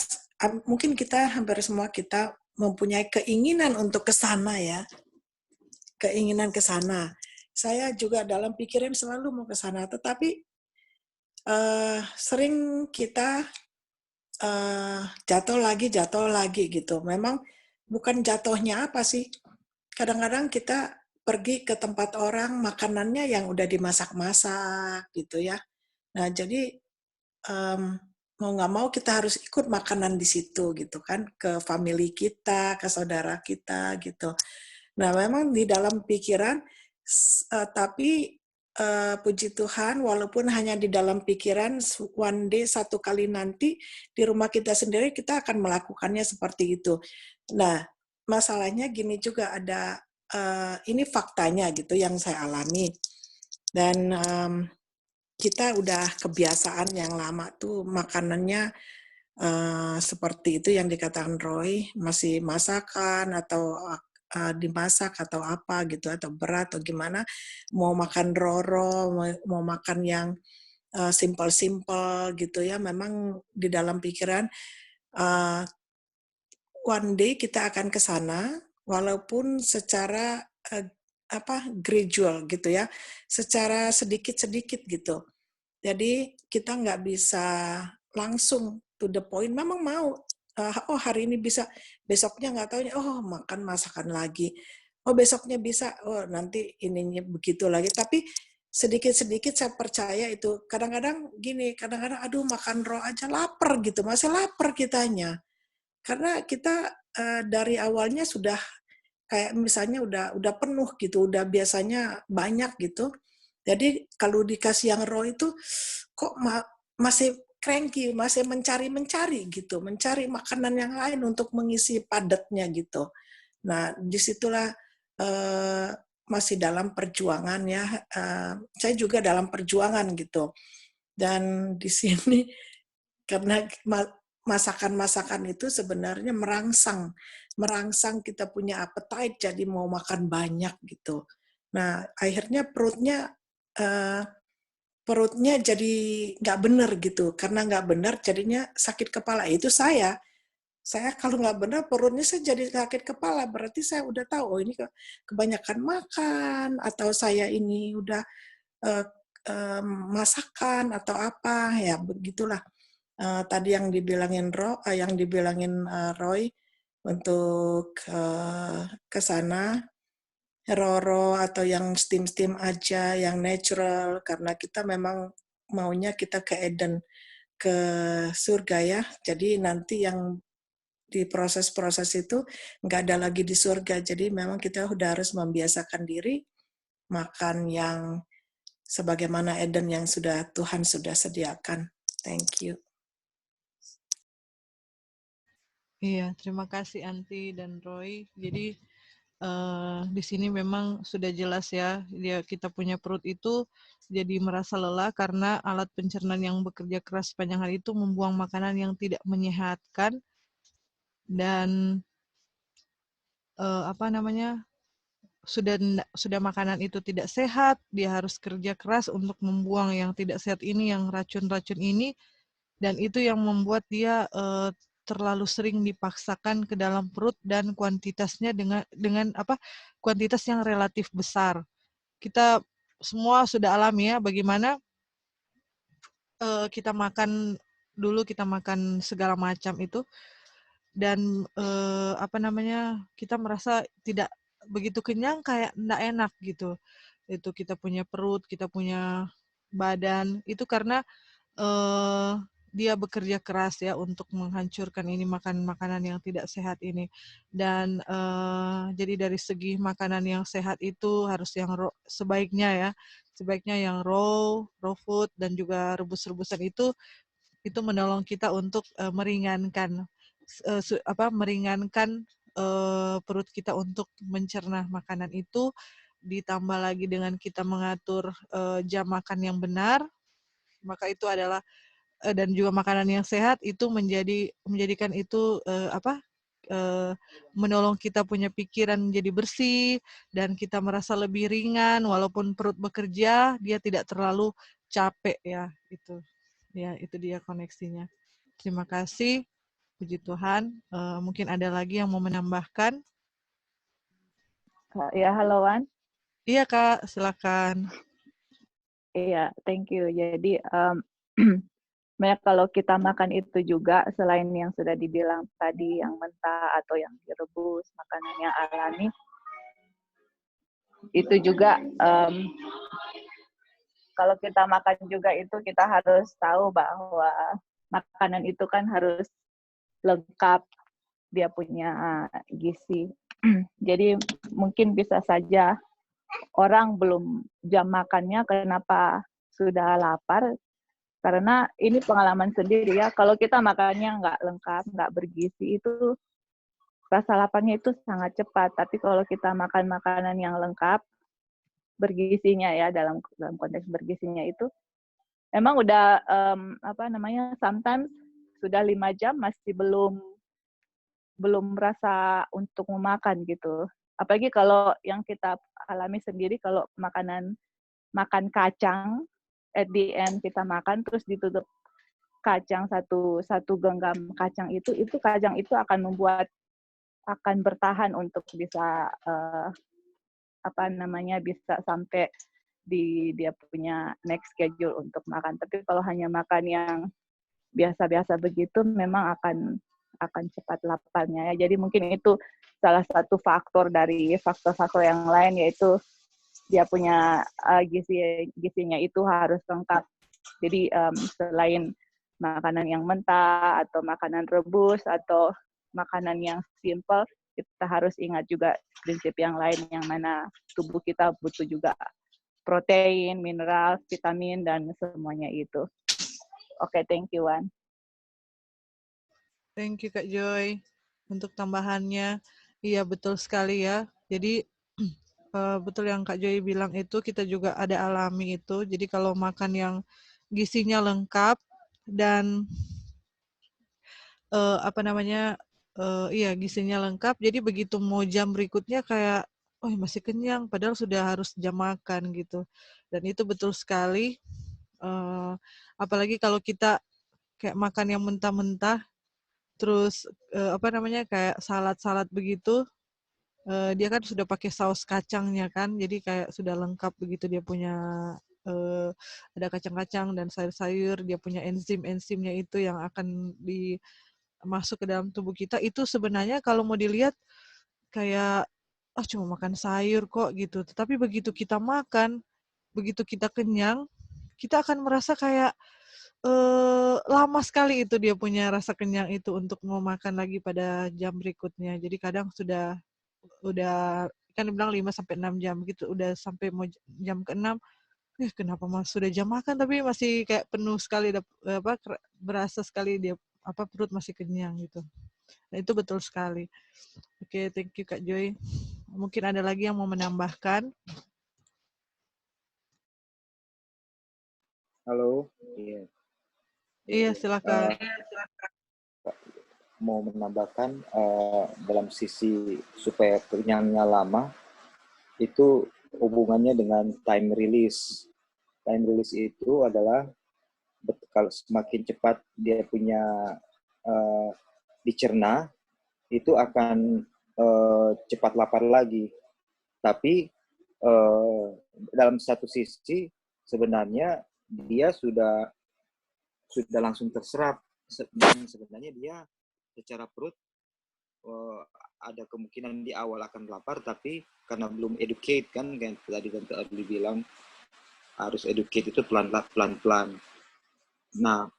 mungkin kita hampir semua kita mempunyai keinginan untuk ke sana ya, keinginan ke sana. Saya juga dalam pikiran selalu mau ke sana, tetapi sering kita jatuh lagi gitu. Memang bukan jatuhnya apa sih, kadang-kadang kita pergi ke tempat orang, makanannya yang udah dimasak-masak gitu ya. Nah jadi mau nggak mau kita harus ikut makanan di situ gitu kan, ke family kita, ke saudara kita gitu. Nah memang di dalam pikiran, tapi puji Tuhan, walaupun hanya di dalam pikiran, one day, satu kali nanti di rumah kita sendiri kita akan melakukannya seperti itu. Nah masalahnya gini juga, ada ini faktanya gitu yang saya alami, dan kita udah kebiasaan yang lama tuh makanannya seperti itu yang dikatakan Roy, masih masakan atau dimasak atau apa gitu, atau berat atau gimana, mau makan roro, mau makan yang simple-simple gitu ya, memang di dalam pikiran one day kita akan ke sana, walaupun secara gradual gitu ya, secara sedikit-sedikit gitu. Jadi kita nggak bisa langsung to the point. Memang mau, oh hari ini bisa, besoknya nggak taunya, oh makan masakan lagi. Oh besoknya bisa, oh nanti ininya begitu lagi. Tapi sedikit-sedikit saya percaya itu. Kadang-kadang gini, kadang-kadang aduh makan raw aja lapar gitu, masih lapar kitanya. Karena kita dari awalnya sudah kayak misalnya udah penuh gitu, udah biasanya banyak gitu. Jadi kalau dikasih yang raw itu kok masih cranky, masih mencari-mencari gitu, mencari makanan yang lain untuk mengisi padatnya gitu. Nah, disitulah masih dalam perjuangan ya. Saya juga dalam perjuangan gitu. Dan di sini karena masakan-masakan itu sebenarnya merangsang kita punya appetite, jadi mau makan banyak gitu. Nah, akhirnya perutnya jadi nggak benar gitu. Karena nggak benar jadinya sakit kepala. Itu saya kalau nggak benar perutnya saya jadi sakit kepala. Berarti saya udah tahu, oh ini kebanyakan makan, atau saya ini udah masakan atau apa, ya begitulah. Tadi yang dibilangin Roy untuk ke sana roro atau yang steam aja, yang natural, karena kita memang maunya kita ke Eden, ke surga ya. Jadi nanti yang di proses-proses itu nggak ada lagi di surga. Jadi memang kita udah harus membiasakan diri makan yang sebagaimana Eden yang Tuhan sudah sediakan. Thank you. Iya, terima kasih Anti dan Roy. Jadi di sini memang sudah jelas ya, kita punya perut itu jadi merasa lelah karena alat pencernaan yang bekerja keras sepanjang hari itu membuang makanan yang tidak menyehatkan dan sudah makanan itu tidak sehat, dia harus kerja keras untuk membuang yang tidak sehat ini, yang racun-racun ini, dan itu yang membuat dia terlalu sering dipaksakan ke dalam perut dan kuantitasnya dengan kuantitas yang relatif besar. Kita semua sudah alami ya bagaimana kita makan segala macam itu dan kita merasa tidak begitu kenyang, kayak enggak enak gitu. Itu kita punya perut, kita punya badan itu karena dia bekerja keras ya untuk menghancurkan ini makanan yang tidak sehat ini. Dan jadi dari segi makanan yang sehat itu harus yang sebaiknya yang raw food dan juga rebus-rebusan itu menolong kita untuk meringankan perut kita untuk mencerna makanan itu, ditambah lagi dengan kita mengatur jam makan yang benar, maka itu adalah dan juga makanan yang sehat itu menjadikan itu menolong kita punya pikiran menjadi bersih dan kita merasa lebih ringan walaupun perut bekerja, dia tidak terlalu capek ya. Itu dia koneksinya. Terima kasih, puji Tuhan. Mungkin ada lagi yang mau menambahkan? Ya, halo Wan. Iya Kak, silakan. Iya, thank you. Jadi banyak kalau kita makan itu juga selain yang sudah dibilang tadi yang mentah atau yang direbus, makanan yang alami, itu juga kalau kita makan juga itu kita harus tahu bahwa makanan itu kan harus lengkap, dia punya gizi. Jadi mungkin bisa saja orang belum jam makannya kenapa sudah lapar, karena ini pengalaman sendiri ya, kalau kita makannya nggak lengkap, nggak bergizi, itu rasa laparnya itu sangat cepat. Tapi kalau kita makan makanan yang lengkap, bergizinya ya, dalam konteks bergizinya itu, emang udah, sometimes sudah 5 jam masih belum merasa untuk memakan gitu. Apalagi kalau yang kita alami sendiri, kalau makan kacang, at the end kita makan terus ditutup kacang, satu genggam kacang itu kacang itu akan bertahan untuk bisa bisa sampai di dia punya next schedule untuk makan. Tapi kalau hanya makan yang biasa-biasa begitu, memang akan cepat laparnya ya. Jadi mungkin itu salah satu faktor dari faktor-faktor yang lain, yaitu dia punya gizinya itu harus lengkap. Jadi selain makanan yang mentah atau makanan rebus atau makanan yang simple, kita harus ingat juga prinsip yang lain, yang mana tubuh kita butuh juga protein, mineral, vitamin, dan semuanya itu. Oke, thank you, Wan. Thank you Kak Joy untuk tambahannya. Iya betul sekali ya. Jadi betul yang Kak Joy bilang itu, kita juga ada alami itu. Jadi kalau makan yang gizinya lengkap dan iya gizinya lengkap, jadi begitu mau jam berikutnya kayak oh masih kenyang padahal sudah harus jam makan gitu. Dan itu betul sekali. Apalagi kalau kita kayak makan yang mentah-mentah, terus kayak salad-salad begitu, dia kan sudah pakai saus kacangnya kan, jadi kayak sudah lengkap begitu, dia punya ada kacang-kacang dan sayur-sayur, dia punya enzim-enzimnya itu yang akan masuk ke dalam tubuh kita. Itu sebenarnya kalau mau dilihat kayak cuma makan sayur kok gitu, tetapi begitu kita makan, begitu kita kenyang, kita akan merasa kayak lama sekali itu dia punya rasa kenyang itu untuk mau makan lagi pada jam berikutnya. Jadi kadang udah kan dibilang 5-6 jam gitu, udah sampai mau jam ke-6, kenapa sudah jam makan tapi masih kayak penuh sekali, berasa sekali dia perut masih kenyang gitu. Nah, itu betul sekali. Oke, thank you Kak Joy. Mungkin ada lagi yang mau menambahkan? Halo. Iya. Iya, silakan. Mau menambahkan dalam sisi supaya kenyangnya lama, itu hubungannya dengan time release. Time release itu adalah kalau semakin cepat dia punya dicerna, itu akan cepat lapar lagi. Tapi dalam satu sisi sebenarnya dia sudah langsung terserap. Sebenarnya dia secara perut ada kemungkinan di awal akan lapar, tapi karena belum educate kan tadi kan bilang harus educate itu pelan-pelan. Nah,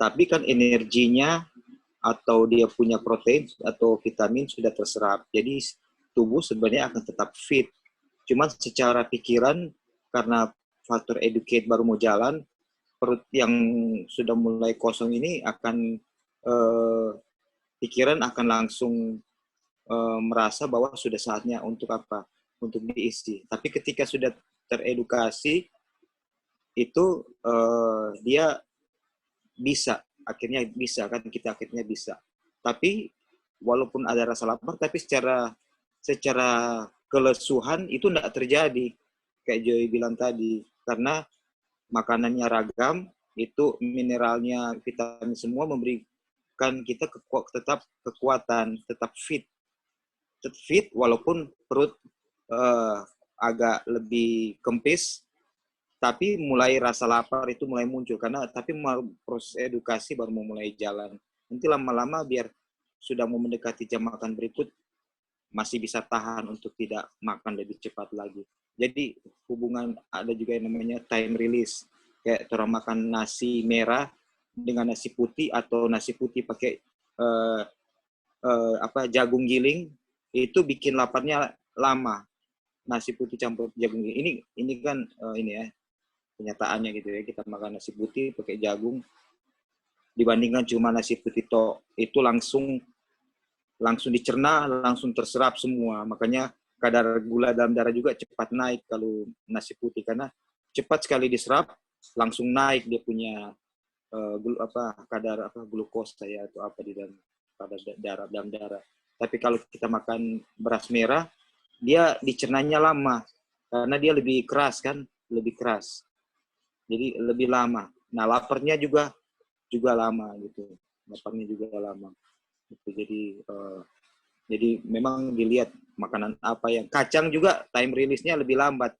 tapi kan energinya atau dia punya protein atau vitamin sudah terserap. Jadi tubuh sebenarnya akan tetap fit. Cuma secara pikiran, karena faktor educate baru mau jalan, perut yang sudah mulai kosong ini akan pikiran akan langsung merasa bahwa sudah saatnya untuk untuk diisi. Tapi ketika sudah teredukasi, itu dia akhirnya bisa kan, kita akhirnya bisa. Tapi walaupun ada rasa lapar, tapi secara kelesuhan itu tidak terjadi, kayak Joy bilang tadi, karena makanannya ragam, itu mineralnya, vitamin semua memberikan kita tetap kekuatan, tetap fit walaupun perut agak lebih kempis, tapi mulai rasa lapar itu mulai muncul, tapi proses edukasi baru mau mulai jalan. Nanti lama-lama biar sudah mau mendekati jam makan berikut, masih bisa tahan untuk tidak makan lebih cepat lagi. Jadi hubungan ada juga yang namanya time release. Kayak orang makan nasi merah dengan nasi putih, atau nasi putih pakai jagung giling, itu bikin laparnya lama. Nasi putih campur jagung giling. Ini kan ini ya kenyataannya gitu ya, kita makan nasi putih pakai jagung dibandingkan cuma nasi putih itu langsung dicerna, langsung terserap semua. Makanya kadar gula dalam darah juga cepat naik kalau nasi putih, karena cepat sekali diserap, langsung naik dia punya kadar glukosa ya, atau di dalam dalam darah. Tapi kalau kita makan beras merah, dia dicernanya lama karena dia lebih keras kan, lebih keras. Jadi lebih lama. Nah, laparnya juga lama gitu. Laparnya juga lama. Gitu. Jadi memang dilihat makanan apa yang kacang juga time release-nya lebih lambat.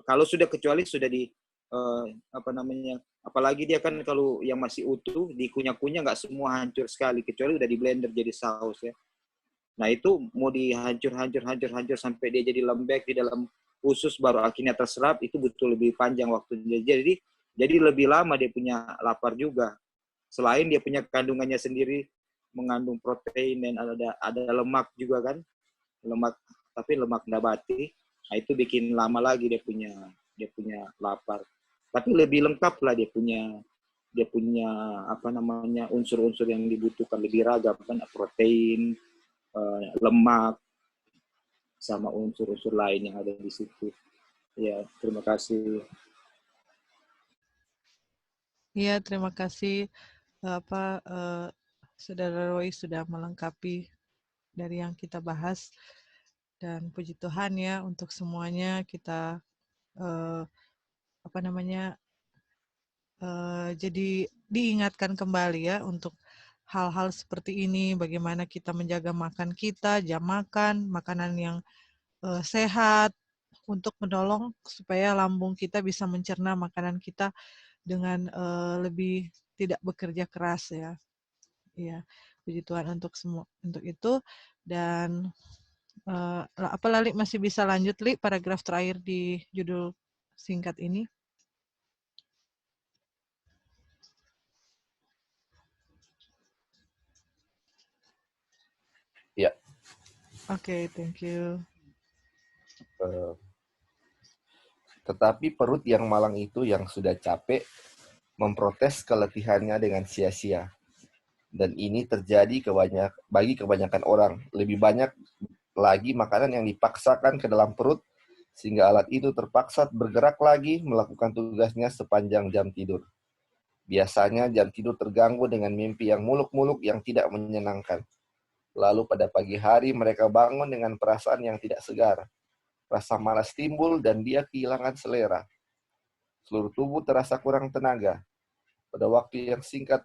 Kalau sudah kecuali sudah di apalagi dia kan kalau yang masih utuh dikunyah-kunyah nggak semua hancur sekali kecuali udah di blender jadi saus ya. Nah itu mau dihancur sampai dia jadi lembek di dalam usus baru akhirnya terserap itu butuh lebih panjang waktunya. Jadi lebih lama dia punya lapar juga. Selain dia punya kandungannya sendiri mengandung protein dan ada lemak juga kan, tapi lemak nabati. Nah itu bikin lama lagi dia punya lapar. Tapi lebih lengkap lah dia punya unsur-unsur yang dibutuhkan lebih ragam kan, protein, lemak, sama unsur-unsur lain yang ada di situ. Ya, terima kasih. Iya, terima kasih Saudara Roy sudah melengkapi dari yang kita bahas. Dan puji Tuhan ya untuk semuanya kita jadi diingatkan kembali ya untuk hal-hal seperti ini, bagaimana kita menjaga makan kita, jam makan, makanan yang sehat, untuk menolong supaya lambung kita bisa mencerna makanan kita dengan lebih tidak bekerja keras ya. Ya, puji Tuhan untuk semua untuk itu. Dan apa Lali masih bisa lanjut Li paragraf terakhir di judul singkat ini? Ya. Oke, thank you. Tetapi perut yang malang itu yang sudah capek memprotes keletihannya dengan sia-sia. Dan ini terjadi bagi kebanyakan orang. Lebih banyak lagi makanan yang dipaksakan ke dalam perut, sehingga alat itu terpaksa bergerak lagi melakukan tugasnya sepanjang jam tidur. Biasanya jam tidur terganggu dengan mimpi yang muluk-muluk yang tidak menyenangkan. Lalu pada pagi hari mereka bangun dengan perasaan yang tidak segar. Rasa malas timbul dan dia kehilangan selera. Seluruh tubuh terasa kurang tenaga. Pada waktu yang singkat,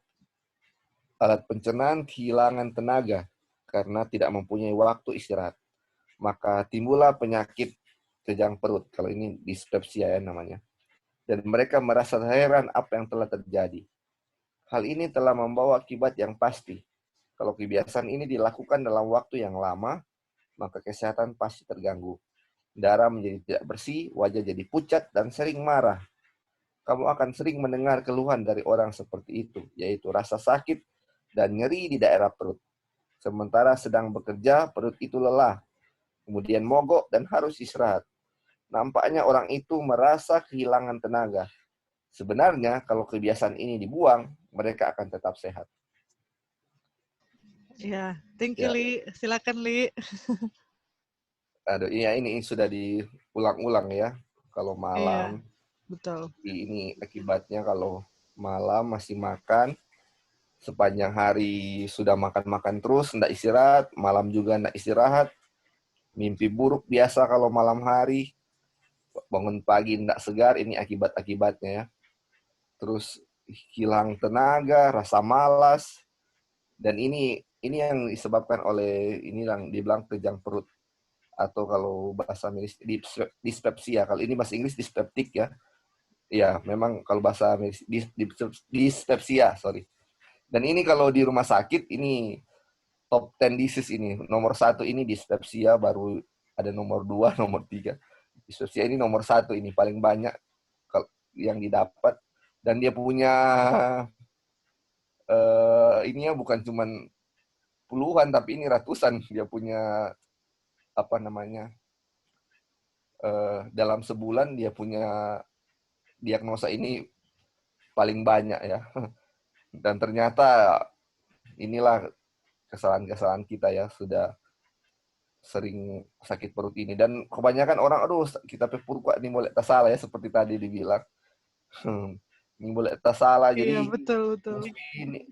alat pencernaan kehilangan tenaga karena tidak mempunyai waktu istirahat. Maka timbullah penyakit kejang perut. Kalau ini dispepsia ya namanya. Dan mereka merasa heran apa yang telah terjadi. Hal ini telah membawa akibat yang pasti. Kalau kebiasaan ini dilakukan dalam waktu yang lama, maka kesehatan pasti terganggu. Darah menjadi tidak bersih, wajah jadi pucat, dan sering marah. Kamu akan sering mendengar keluhan dari orang seperti itu, yaitu rasa sakit dan nyeri di daerah perut. Sementara sedang bekerja, perut itu lelah, kemudian mogok dan harus istirahat. Nampaknya orang itu merasa kehilangan tenaga. Sebenarnya, kalau kebiasaan ini dibuang, mereka akan tetap sehat. Ya, thank you Li. Silakan Li. Aduh, iya ini sudah diulang-ulang ya. Kalau malam, betul. Ini akibatnya kalau malam masih makan, sepanjang hari sudah makan-makan terus, nggak istirahat, malam juga nggak istirahat, mimpi buruk biasa kalau malam hari, bangun pagi nggak segar, ini akibat-akibatnya ya. Terus hilang tenaga, rasa malas, dan ini yang disebabkan oleh ini yang dibilang kejang perut. Atau kalau bahasa Inggris dispepsia, kalau ini bahasa Inggris dispeptik ya. Ya, memang kalau bahasa Inggris dispepsia, sorry. Dan ini kalau di rumah sakit ini top 10 disease ini. Nomor 1 ini dispepsia, baru ada nomor 2, nomor 3. Dispepsia ini nomor 1 ini paling banyak yang didapat. Dan dia punya ininya bukan cuman puluhan tapi ini ratusan. Dia punya dalam sebulan dia punya diagnosa ini paling banyak ya. Dan ternyata inilah kesalahan-kesalahan kita ya, sudah sering sakit perut ini. Dan kebanyakan orang, aduh kita perut kok ini boleh tak salah ya, seperti tadi dibilang. Ini boleh tak salah. Jadi iya, betul. Ini,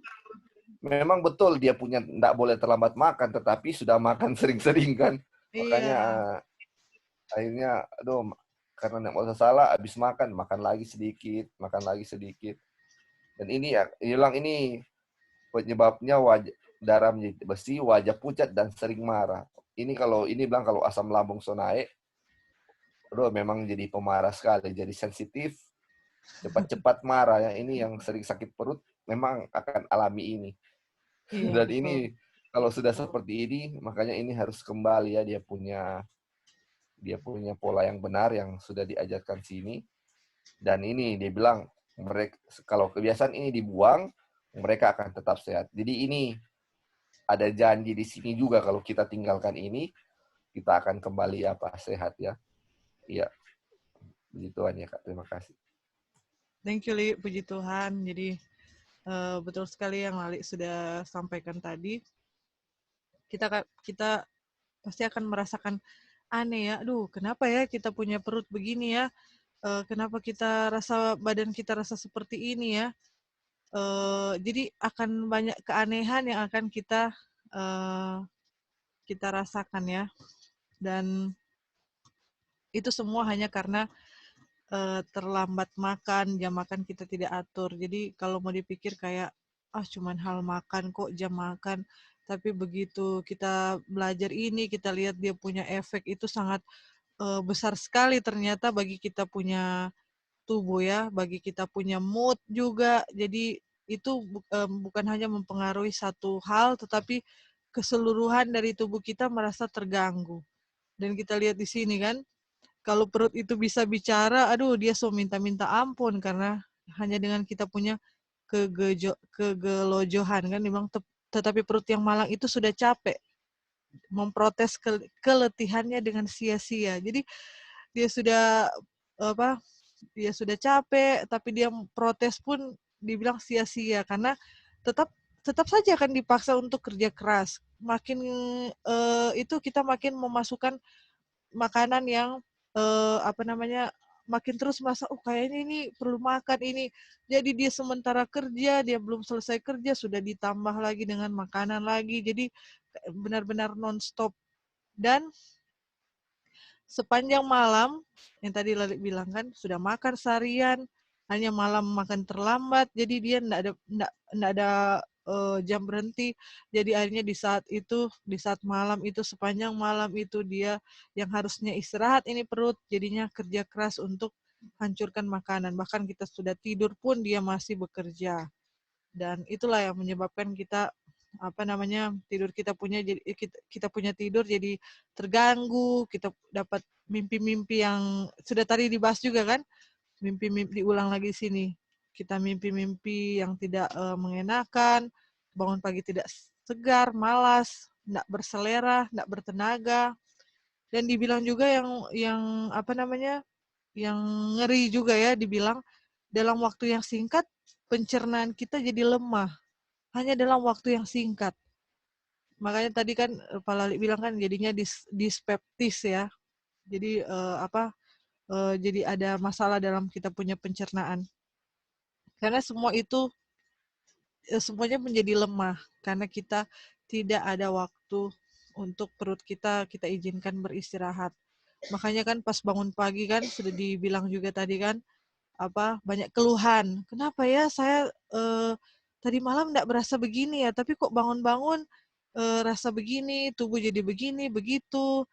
memang betul dia punya tidak boleh terlambat makan, tetapi sudah makan sering-sering kan. Makanya Iya. akhirnya aduh karena nggak mau salah habis makan lagi sedikit, makan lagi sedikit. Dan ini ya, hilang ini penyebabnya darah menjadi besi, wajah pucat dan sering marah. Ini kalau ini bilang kalau asam lambung so naik, aduh memang jadi pemarah sekali, jadi sensitif, cepat-cepat marah ya. Ini yang sering sakit perut memang akan alami ini. Iya, Dan betul. ini kalau sudah seperti ini, makanya ini harus kembali ya dia punya pola yang benar yang sudah diajarkan sini. Dan ini dia bilang mereka kalau kebiasaan ini dibuang, mereka akan tetap sehat. Jadi ini ada janji di sini juga kalau kita tinggalkan ini, kita akan kembali sehat ya. Iya, begituan ya Kak. Terima kasih. Thank you, Li. Puji Tuhan. Jadi betul sekali yang Lali sudah sampaikan tadi. Kita pasti akan merasakan aneh ya. Aduh, kenapa ya kita punya perut begini ya? Kenapa badan kita rasa seperti ini ya? Jadi akan banyak keanehan yang akan kita rasakan ya. Dan itu semua hanya karena terlambat makan, jam makan kita tidak atur. Jadi kalau mau dipikir kayak cuman hal makan kok, jam makan. Tapi begitu kita belajar ini, kita lihat dia punya efek itu sangat besar sekali ternyata bagi kita punya tubuh ya, bagi kita punya mood juga. Jadi itu bukan hanya mempengaruhi satu hal, tetapi keseluruhan dari tubuh kita merasa terganggu. Dan kita lihat di sini kan, kalau perut itu bisa bicara, aduh dia so minta-minta ampun karena hanya dengan kita punya kegelojohan kan, memang tetapi perut yang malang itu sudah capek memprotes keletihannya dengan sia-sia. Jadi dia sudah apa? Dia sudah capek, tapi dia protes pun dibilang sia-sia karena tetap tetap saja akan dipaksa untuk kerja keras. Makin itu kita makin memasukkan makanan yang makin terus merasa kayaknya ini perlu makan ini. Jadi dia sementara kerja, dia belum selesai kerja sudah ditambah lagi dengan makanan lagi. Jadi benar-benar non-stop. Dan sepanjang malam yang tadi Lali bilang kan sudah makan seharian, hanya malam makan terlambat, jadi dia enggak ada jam berhenti. Jadi akhirnya di saat malam itu, sepanjang malam itu dia yang harusnya istirahat ini perut jadinya kerja keras untuk hancurkan makanan. Bahkan kita sudah tidur pun dia masih bekerja. Dan itulah yang menyebabkan kita tidur kita punya tidur jadi terganggu, kita dapat mimpi-mimpi yang sudah tadi dibahas juga kan, mimpi-mimpi diulang lagi di sini. Kita mimpi-mimpi yang tidak mengenakan, bangun pagi tidak segar, malas, tidak berselera, tidak bertenaga. Dan dibilang juga yang ngeri juga ya, dibilang dalam waktu yang singkat pencernaan kita jadi lemah. Hanya dalam waktu yang singkat. Makanya tadi kan Pak Lali bilang kan jadinya dispeptis ya. Jadi jadi ada masalah dalam kita punya pencernaan. Karena semua itu semuanya menjadi lemah karena kita tidak ada waktu untuk perut kita izinkan beristirahat. Makanya kan pas bangun pagi kan sudah dibilang juga tadi kan banyak keluhan. Kenapa ya saya tadi malam enggak berasa begini ya, tapi kok bangun-bangun rasa begini, tubuh jadi begini, begitu.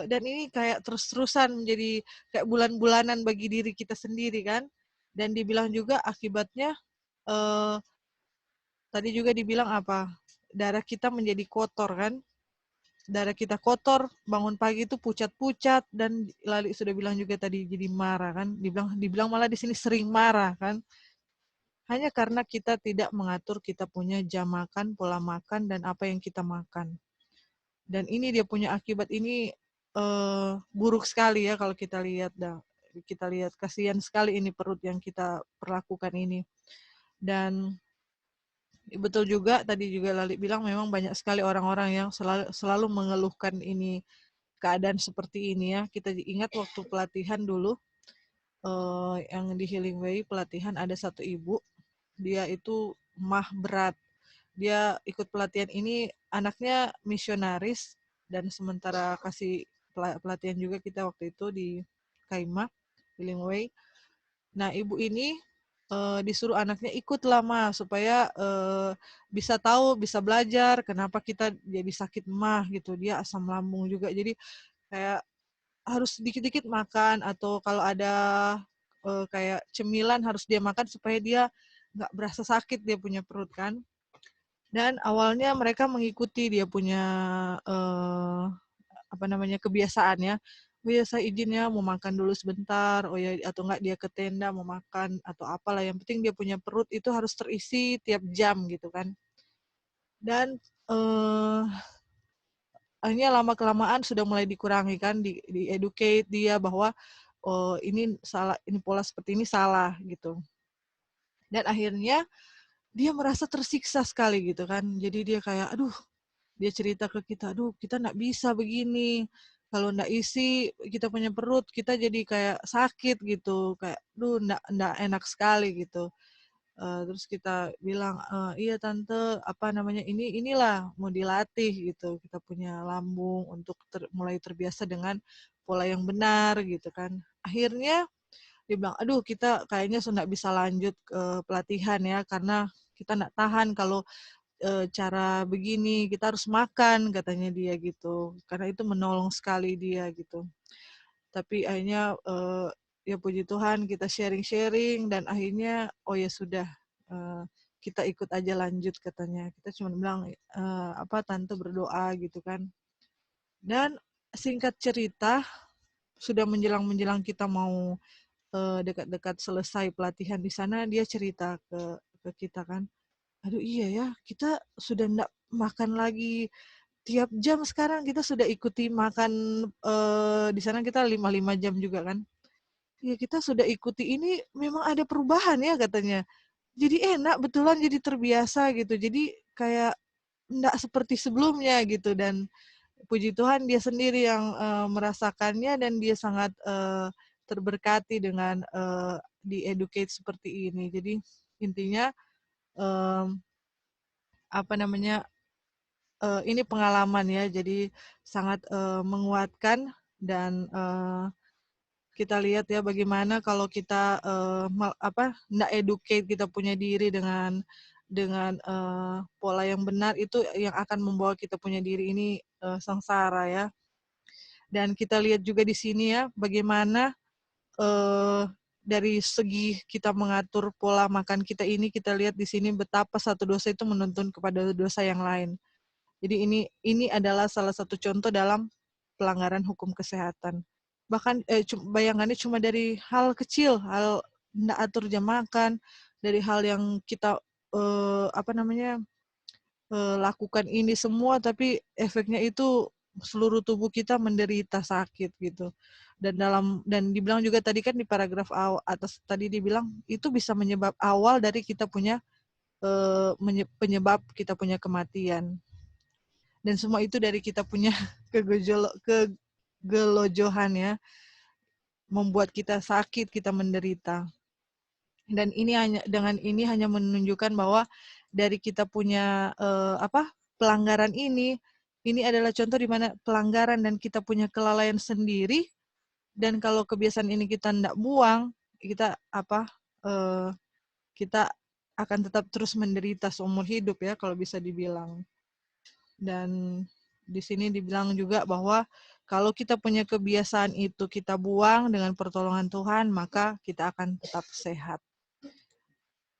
Dan ini kayak terus-terusan menjadi kayak bulan-bulanan bagi diri kita sendiri kan. Dan dibilang juga akibatnya tadi juga dibilang darah kita menjadi kotor kan. Darah kita kotor, bangun pagi itu pucat-pucat, dan Lali sudah bilang juga tadi jadi marah kan. Dibilang malah di sini sering marah kan. Hanya karena kita tidak mengatur kita punya jam makan, pola makan, dan apa yang kita makan. Dan ini dia punya akibat ini buruk sekali ya kalau kita lihat. Kita lihat kasihan sekali ini perut yang kita perlakukan ini. Dan betul juga tadi juga Lali bilang memang banyak sekali orang-orang yang selalu mengeluhkan ini, keadaan seperti ini ya. Kita ingat waktu pelatihan dulu yang di Healing Way pelatihan, ada satu ibu, dia itu mah berat dia ikut pelatihan ini, anaknya misionaris, dan sementara kasih pelatihan juga kita waktu itu di Kaimah, di Lingwei. Nah, ibu ini disuruh anaknya ikut lama supaya bisa tahu, bisa belajar kenapa kita jadi sakit mah gitu. Dia asam lambung juga. Jadi kayak harus dikit-dikit makan, atau kalau ada kayak cemilan harus dia makan supaya dia nggak berasa sakit dia punya perut kan. Dan awalnya mereka mengikuti dia punya kebiasaan ya. Oh ya, saya izin ya mau makan dulu sebentar, oh ya, atau enggak dia ke tenda mau makan atau apalah, yang penting dia punya perut itu harus terisi tiap jam gitu kan. Dan akhirnya lama kelamaan sudah mulai dikurangi kan, di educate dia bahwa oh ini salah, ini pola seperti ini salah gitu. Dan akhirnya dia merasa tersiksa sekali gitu kan. Jadi dia kayak aduh, dia cerita ke kita, aduh kita nggak bisa begini, kalau nggak isi kita punya perut, kita jadi kayak sakit gitu, kayak aduh nggak enak sekali gitu. Terus kita bilang, iya tante, apa namanya, inilah mau dilatih gitu, kita punya lambung untuk mulai terbiasa dengan pola yang benar gitu kan. Akhirnya dia bilang, aduh kita kayaknya sudah bisa lanjut ke pelatihan ya, karena kita nggak tahan kalau cara begini, kita harus makan katanya dia gitu, karena itu menolong sekali dia gitu. Tapi akhirnya ya puji Tuhan kita sharing-sharing, dan akhirnya oh ya sudah, kita ikut aja lanjut katanya. Kita cuma bilang tante berdoa gitu kan. Dan singkat cerita, sudah menjelang kita mau dekat-dekat selesai pelatihan di sana, dia cerita ke kita kan, aduh iya ya, kita sudah enggak makan lagi tiap jam sekarang, kita sudah ikuti makan di sana kita 5 jam juga kan. Ya kita sudah ikuti ini, memang ada perubahan ya katanya. Jadi enak betulan, jadi terbiasa gitu. Jadi kayak enggak seperti sebelumnya gitu, dan puji Tuhan dia sendiri yang merasakannya, dan dia sangat terberkati dengan di-educate seperti ini. Jadi intinya ini pengalaman ya, jadi sangat menguatkan, dan kita lihat ya bagaimana kalau kita nggak educate kita punya diri dengan pola yang benar, itu yang akan membawa kita punya diri ini sengsara ya. Dan kita lihat juga di sini ya bagaimana dari segi kita mengatur pola makan kita ini, kita lihat di sini betapa satu dosa itu menuntun kepada dosa yang lain. Jadi ini adalah salah satu contoh dalam pelanggaran hukum kesehatan. Bahkan bayangannya cuma dari hal kecil, hal nggak atur jam makan, dari hal yang kita lakukan ini semua, tapi efeknya itu seluruh tubuh kita menderita sakit gitu. Dan dibilang juga tadi kan di paragraf atas tadi dibilang itu bisa menyebab awal dari kita punya penyebab kita punya kematian. Dan semua itu dari kita punya kegelojohan ya, membuat kita sakit, kita menderita. Dan dengan ini hanya menunjukkan bahwa dari kita punya pelanggaran ini adalah contoh di mana pelanggaran dan kita punya kelalaian sendiri, dan kalau kebiasaan ini kita tidak buang, kita kita akan tetap terus menderita seumur hidup ya kalau bisa dibilang. Dan di sini dibilang juga bahwa kalau kita punya kebiasaan itu kita buang dengan pertolongan Tuhan, maka kita akan tetap sehat.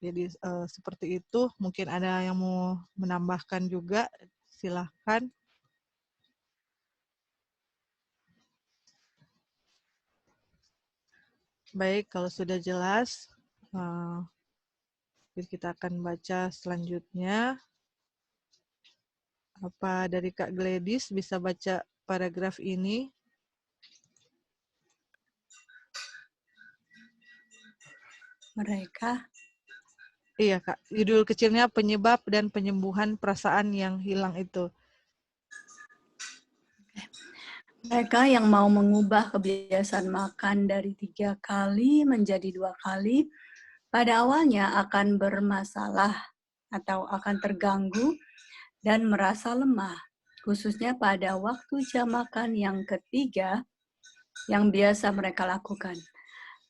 Jadi seperti itu. Mungkin ada yang mau menambahkan juga, silahkan. Baik, kalau sudah jelas, kita akan baca selanjutnya. Apa dari Kak Gladys bisa baca paragraf ini? Mereka. Iya Kak, judul kecilnya penyebab dan penyembuhan perasaan yang hilang itu. Mereka yang mau mengubah kebiasaan makan dari 3 kali menjadi 2 kali, pada awalnya akan bermasalah atau akan terganggu dan merasa lemah, khususnya pada waktu jam makan yang ketiga yang biasa mereka lakukan.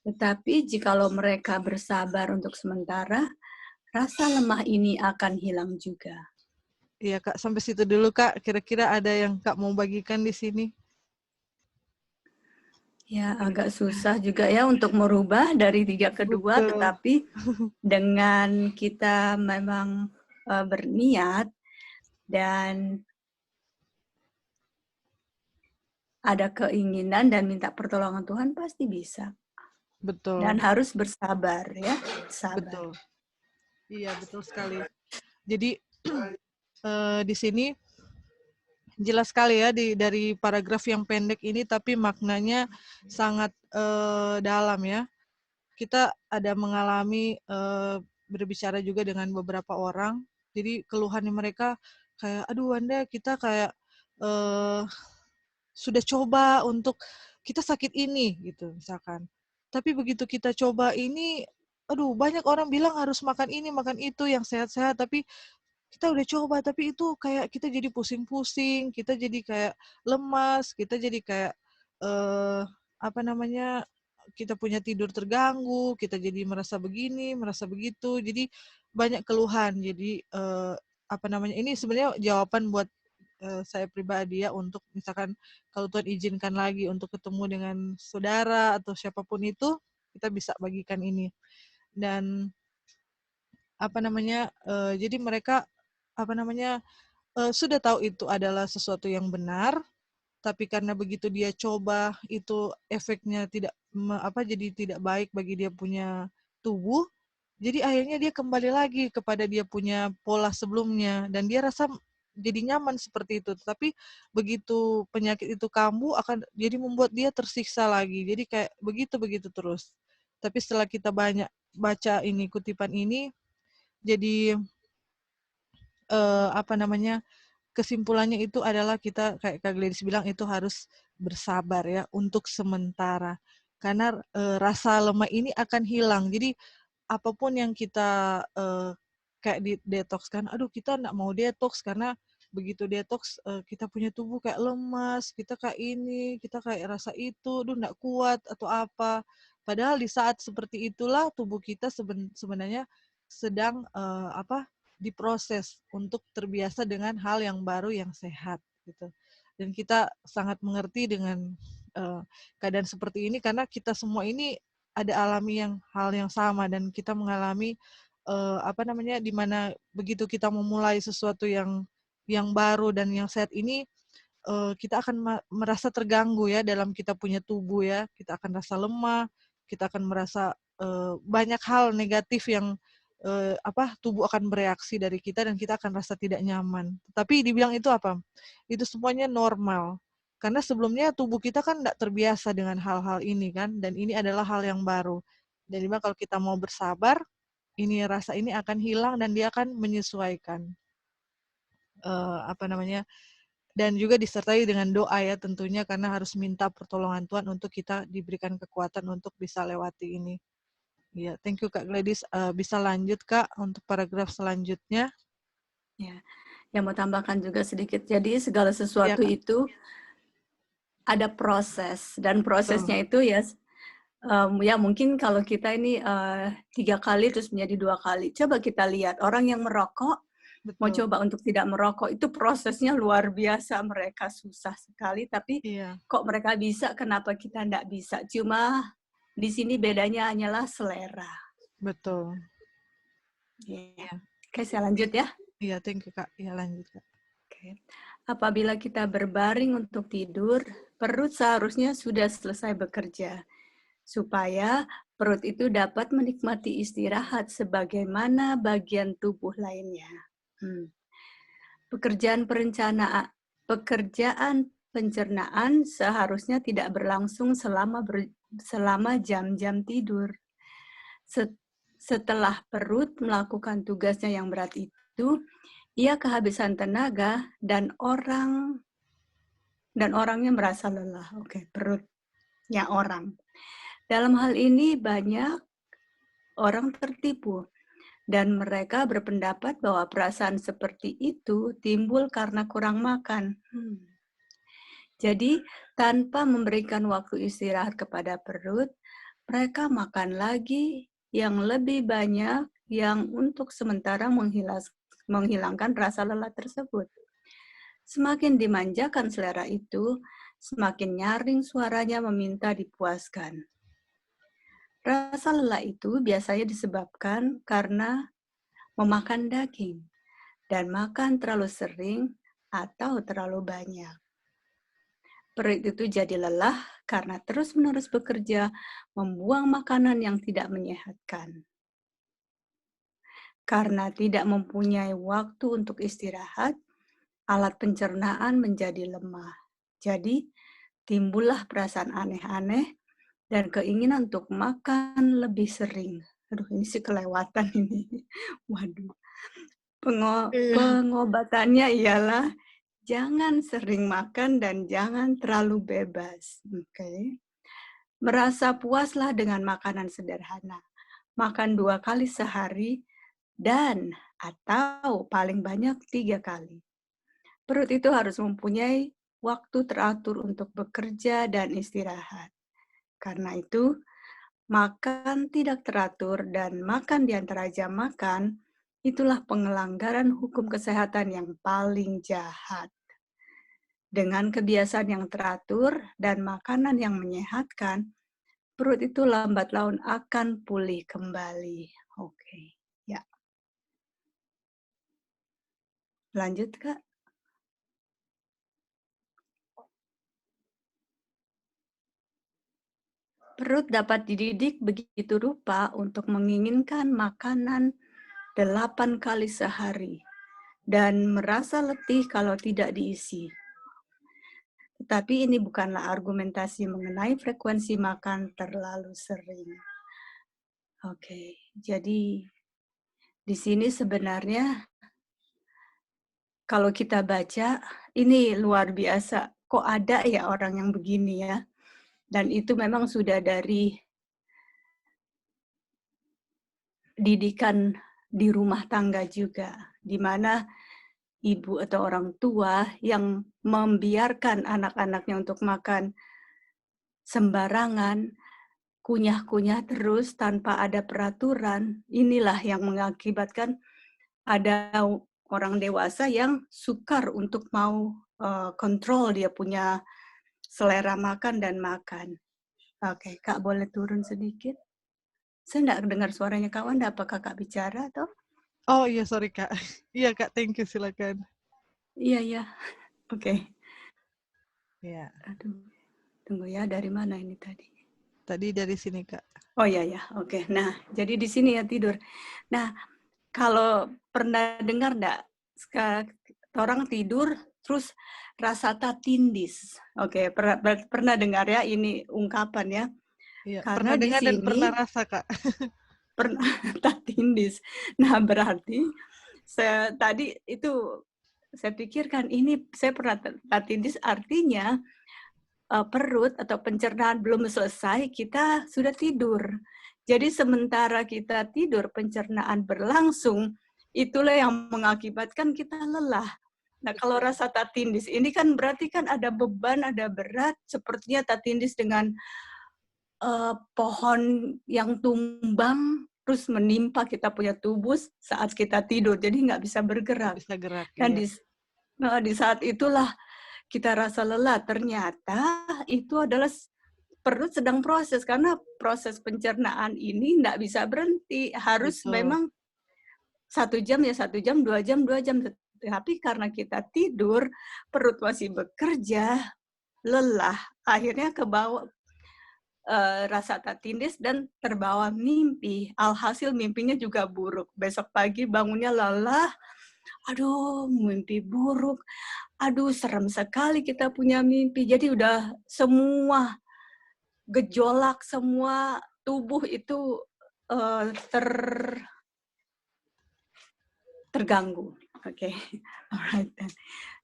Tetapi jikalau mereka bersabar untuk sementara, rasa lemah ini akan hilang juga. Iya Kak, sampai situ dulu Kak. Kira-kira ada yang Kak mau bagikan di sini? Ya, agak susah juga ya untuk merubah dari 3 ke 2, Betul. tetapi dengan kita memang berniat dan ada keinginan dan minta pertolongan Tuhan, pasti bisa. Betul. Dan harus bersabar ya, sabar. Betul. Iya, betul sekali. Jadi di sini jelas sekali ya dari paragraf yang pendek ini, tapi maknanya sangat dalam ya. Kita ada mengalami berbicara juga dengan beberapa orang. Jadi keluhan mereka kayak, aduh Wanda, kita kayak sudah coba untuk kita sakit ini gitu misalkan. Tapi begitu kita coba ini, aduh banyak orang bilang harus makan ini, makan itu yang sehat-sehat, tapi kita udah coba, tapi itu kayak kita jadi pusing-pusing, kita jadi kayak lemas, kita jadi kayak kita punya tidur terganggu, kita jadi merasa begini, merasa begitu, jadi banyak keluhan. Jadi ini sebenarnya jawaban buat saya pribadi ya, untuk misalkan kalau Tuhan izinkan lagi untuk ketemu dengan saudara atau siapapun itu, kita bisa bagikan ini. Dan jadi mereka sudah tahu itu adalah sesuatu yang benar, tapi karena begitu dia coba itu efeknya jadi tidak baik bagi dia punya tubuh, jadi akhirnya dia kembali lagi kepada dia punya pola sebelumnya dan dia rasa jadi nyaman seperti itu. Tapi begitu penyakit itu kambuh akan jadi membuat dia tersiksa lagi. Jadi kayak begitu terus. Tapi setelah kita banyak baca ini kutipan ini, jadi kesimpulannya itu adalah kita kayak Kak Gladys bilang itu harus bersabar ya untuk sementara. Karena rasa lemah ini akan hilang. Jadi apapun yang kita kayak di detox kan, aduh kita nggak mau detox karena begitu detox kita punya tubuh kayak lemas, kita kayak ini, kita kayak rasa itu, aduh nggak kuat atau apa. Padahal di saat seperti itulah tubuh kita sebenarnya sedang diproses untuk terbiasa dengan hal yang baru yang sehat gitu. Dan kita sangat mengerti dengan keadaan seperti ini karena kita semua ini ada alami hal yang sama dan kita mengalami di mana begitu kita memulai sesuatu yang baru dan yang sehat ini, kita akan merasa terganggu ya dalam kita punya tubuh ya, kita akan rasa lemah, kita akan merasa banyak hal negatif yang tubuh akan bereaksi dari kita dan kita akan rasa tidak nyaman. Tapi dibilang itu apa? Itu semuanya normal. Karena sebelumnya tubuh kita kan tidak terbiasa dengan hal-hal ini kan, dan ini adalah hal yang baru. Jadi kalau kita mau bersabar, rasa ini akan hilang dan dia akan menyesuaikan. Dan juga disertai dengan doa ya tentunya, karena harus minta pertolongan Tuhan untuk kita diberikan kekuatan untuk bisa lewati ini. Ya, thank you Kak Gladys. Bisa lanjut Kak untuk paragraf selanjutnya. Ya, yang mau tambahkan juga sedikit. Jadi segala sesuatu itu ada proses dan prosesnya itu ya mungkin kalau kita ini 3 kali terus menjadi 2 kali. Coba kita lihat orang yang merokok, mau coba untuk tidak merokok, itu prosesnya luar biasa, mereka susah sekali, tapi kok mereka bisa, kenapa kita tidak bisa? Cuma di sini bedanya hanyalah selera. Betul. Yeah. Oke, saya lanjut ya. Iya, thank you Kak. Iya, lanjut Kak. Oke. Apabila kita berbaring untuk tidur, perut seharusnya sudah selesai bekerja, supaya perut itu dapat menikmati istirahat sebagaimana bagian tubuh lainnya. Pekerjaan pencernaan seharusnya tidak berlangsung selama jam-jam tidur. Setelah perut melakukan tugasnya yang berat itu, ia kehabisan tenaga dan orangnya merasa lelah. Oke, perutnya orang. Dalam hal ini banyak orang tertipu. Dan mereka berpendapat bahwa perasaan seperti itu timbul karena kurang makan. Jadi, tanpa memberikan waktu istirahat kepada perut, mereka makan lagi yang lebih banyak yang untuk sementara menghilangkan rasa lelah tersebut. Semakin dimanjakan selera itu, semakin nyaring suaranya meminta dipuaskan. Rasa lelah itu biasanya disebabkan karena memakan daging dan makan terlalu sering atau terlalu banyak. Perut itu jadi lelah karena terus-menerus bekerja membuang makanan yang tidak menyehatkan. Karena tidak mempunyai waktu untuk istirahat, alat pencernaan menjadi lemah. Jadi, timbullah perasaan aneh-aneh dan keinginan untuk makan lebih sering. Aduh, ini sih kelewatan ini. Waduh. Pengobatannya ialah jangan sering makan dan jangan terlalu bebas. Oke. Merasa puaslah dengan makanan sederhana. Makan 2 kali sehari dan atau paling banyak 3 kali. Perut itu harus mempunyai waktu teratur untuk bekerja dan istirahat. Karena itu, makan tidak teratur dan makan di antara jam makan, itulah pengelanggaran hukum kesehatan yang paling jahat. Dengan kebiasaan yang teratur dan makanan yang menyehatkan, perut itu lambat laun akan pulih kembali. Oke, ya. Lanjut, Kak. Perut dapat dididik begitu rupa untuk menginginkan makanan 8 kali sehari dan merasa letih kalau tidak diisi. Tetapi ini bukanlah argumentasi mengenai frekuensi makan terlalu sering. Oke, jadi di sini sebenarnya kalau kita baca, ini luar biasa. Kok ada ya orang yang begini ya? Dan itu memang sudah dari didikan di rumah tangga juga, di mana ibu atau orang tua yang membiarkan anak-anaknya untuk makan sembarangan, kunyah-kunyah terus tanpa ada peraturan, inilah yang mengakibatkan ada orang dewasa yang sukar untuk mau kontrol dia punya selera makan dan makan. Oke, Kak boleh turun sedikit? Saya enggak dengar suaranya Kak Wanda, apakah Kak bicara atau? Oh iya, sorry Kak. Iya Kak, thank you, silakan. Iya. Oke. Iya. Aduh, tunggu ya, dari mana ini tadi? Tadi dari sini Kak. Oh iya, oke. Nah, jadi di sini ya tidur. Nah, kalau pernah dengar enggak, orang tidur terus rasa tatindis. Oke, pernah dengar ya ini ungkapan ya? Iya, Karena pernah di dengar dan sini pernah rasa Kak. pernah tatindis. Nah, berarti tadi itu saya pikirkan ini saya pernah tatindis artinya perut atau pencernaan belum selesai, kita sudah tidur. Jadi sementara kita tidur, pencernaan berlangsung, itulah yang mengakibatkan kita lelah. Nah, kalau rasa tatindis ini kan berarti kan ada beban, ada berat, sepertinya tatindis dengan pohon yang tumbang, terus menimpa kita punya tubuh saat kita tidur, jadi nggak bisa bergerak. Bisa gerak, Dan iya. di saat itulah kita rasa lelah, ternyata itu adalah perut sedang proses, karena proses pencernaan ini nggak bisa berhenti, harus Betul. memang 1 jam ya 1 jam, 2 jam, 2 jam. Tapi karena kita tidur, perut masih bekerja, lelah, akhirnya kebawa rasa tatindis dan terbawa mimpi. Alhasil mimpinya juga buruk. Besok pagi bangunnya lelah, aduh mimpi buruk, aduh serem sekali kita punya mimpi. Jadi udah semua gejolak, semua tubuh itu terganggu. Oke. Alright.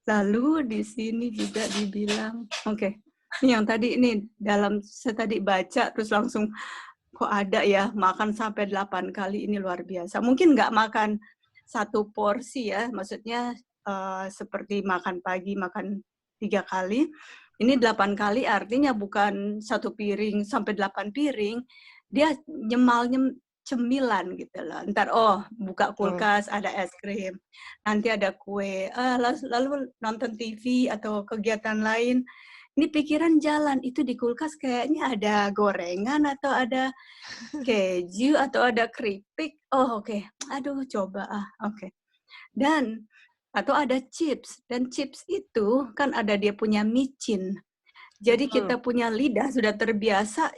Lalu di sini juga dibilang, oke. Ini yang tadi ini saya tadi baca terus langsung kok ada ya makan sampai 8 kali, ini luar biasa. Mungkin nggak makan satu porsi ya, maksudnya seperti makan pagi, makan 3 kali. Ini 8 kali artinya bukan satu piring sampai 8 piring, dia cemilan gitu loh. Ntar buka kulkas ada es krim, nanti ada kue, lalu nonton TV atau kegiatan lain. Ini pikiran jalan, itu di kulkas kayaknya ada gorengan atau ada keju atau ada keripik. Oh oke. Aduh coba oke. Dan atau ada chips, dan chips itu kan ada dia punya micin. Jadi kita punya lidah sudah terbiasa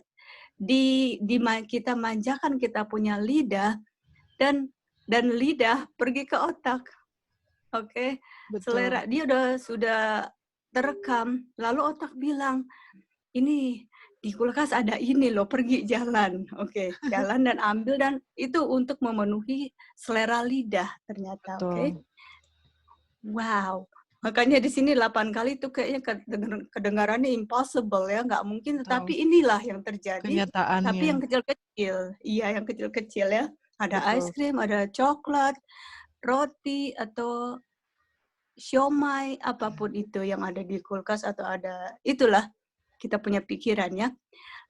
kita manjakan kita punya lidah, dan lidah pergi ke otak. Oke. Selera dia sudah terekam, lalu otak bilang, ini di kulkas ada ini loh, pergi jalan. Oke, jalan dan ambil, dan itu untuk memenuhi selera lidah ternyata. Oke. Wow. Makanya di sini 8 kali itu kayaknya kedengarannya impossible ya, nggak mungkin, tetapi inilah yang terjadi. Kenyataannya. Tapi yang kecil-kecil, iya yang kecil-kecil ya. Ada es krim, ada coklat, roti, atau siomay, apapun itu yang ada di kulkas atau ada, itulah kita punya pikirannya.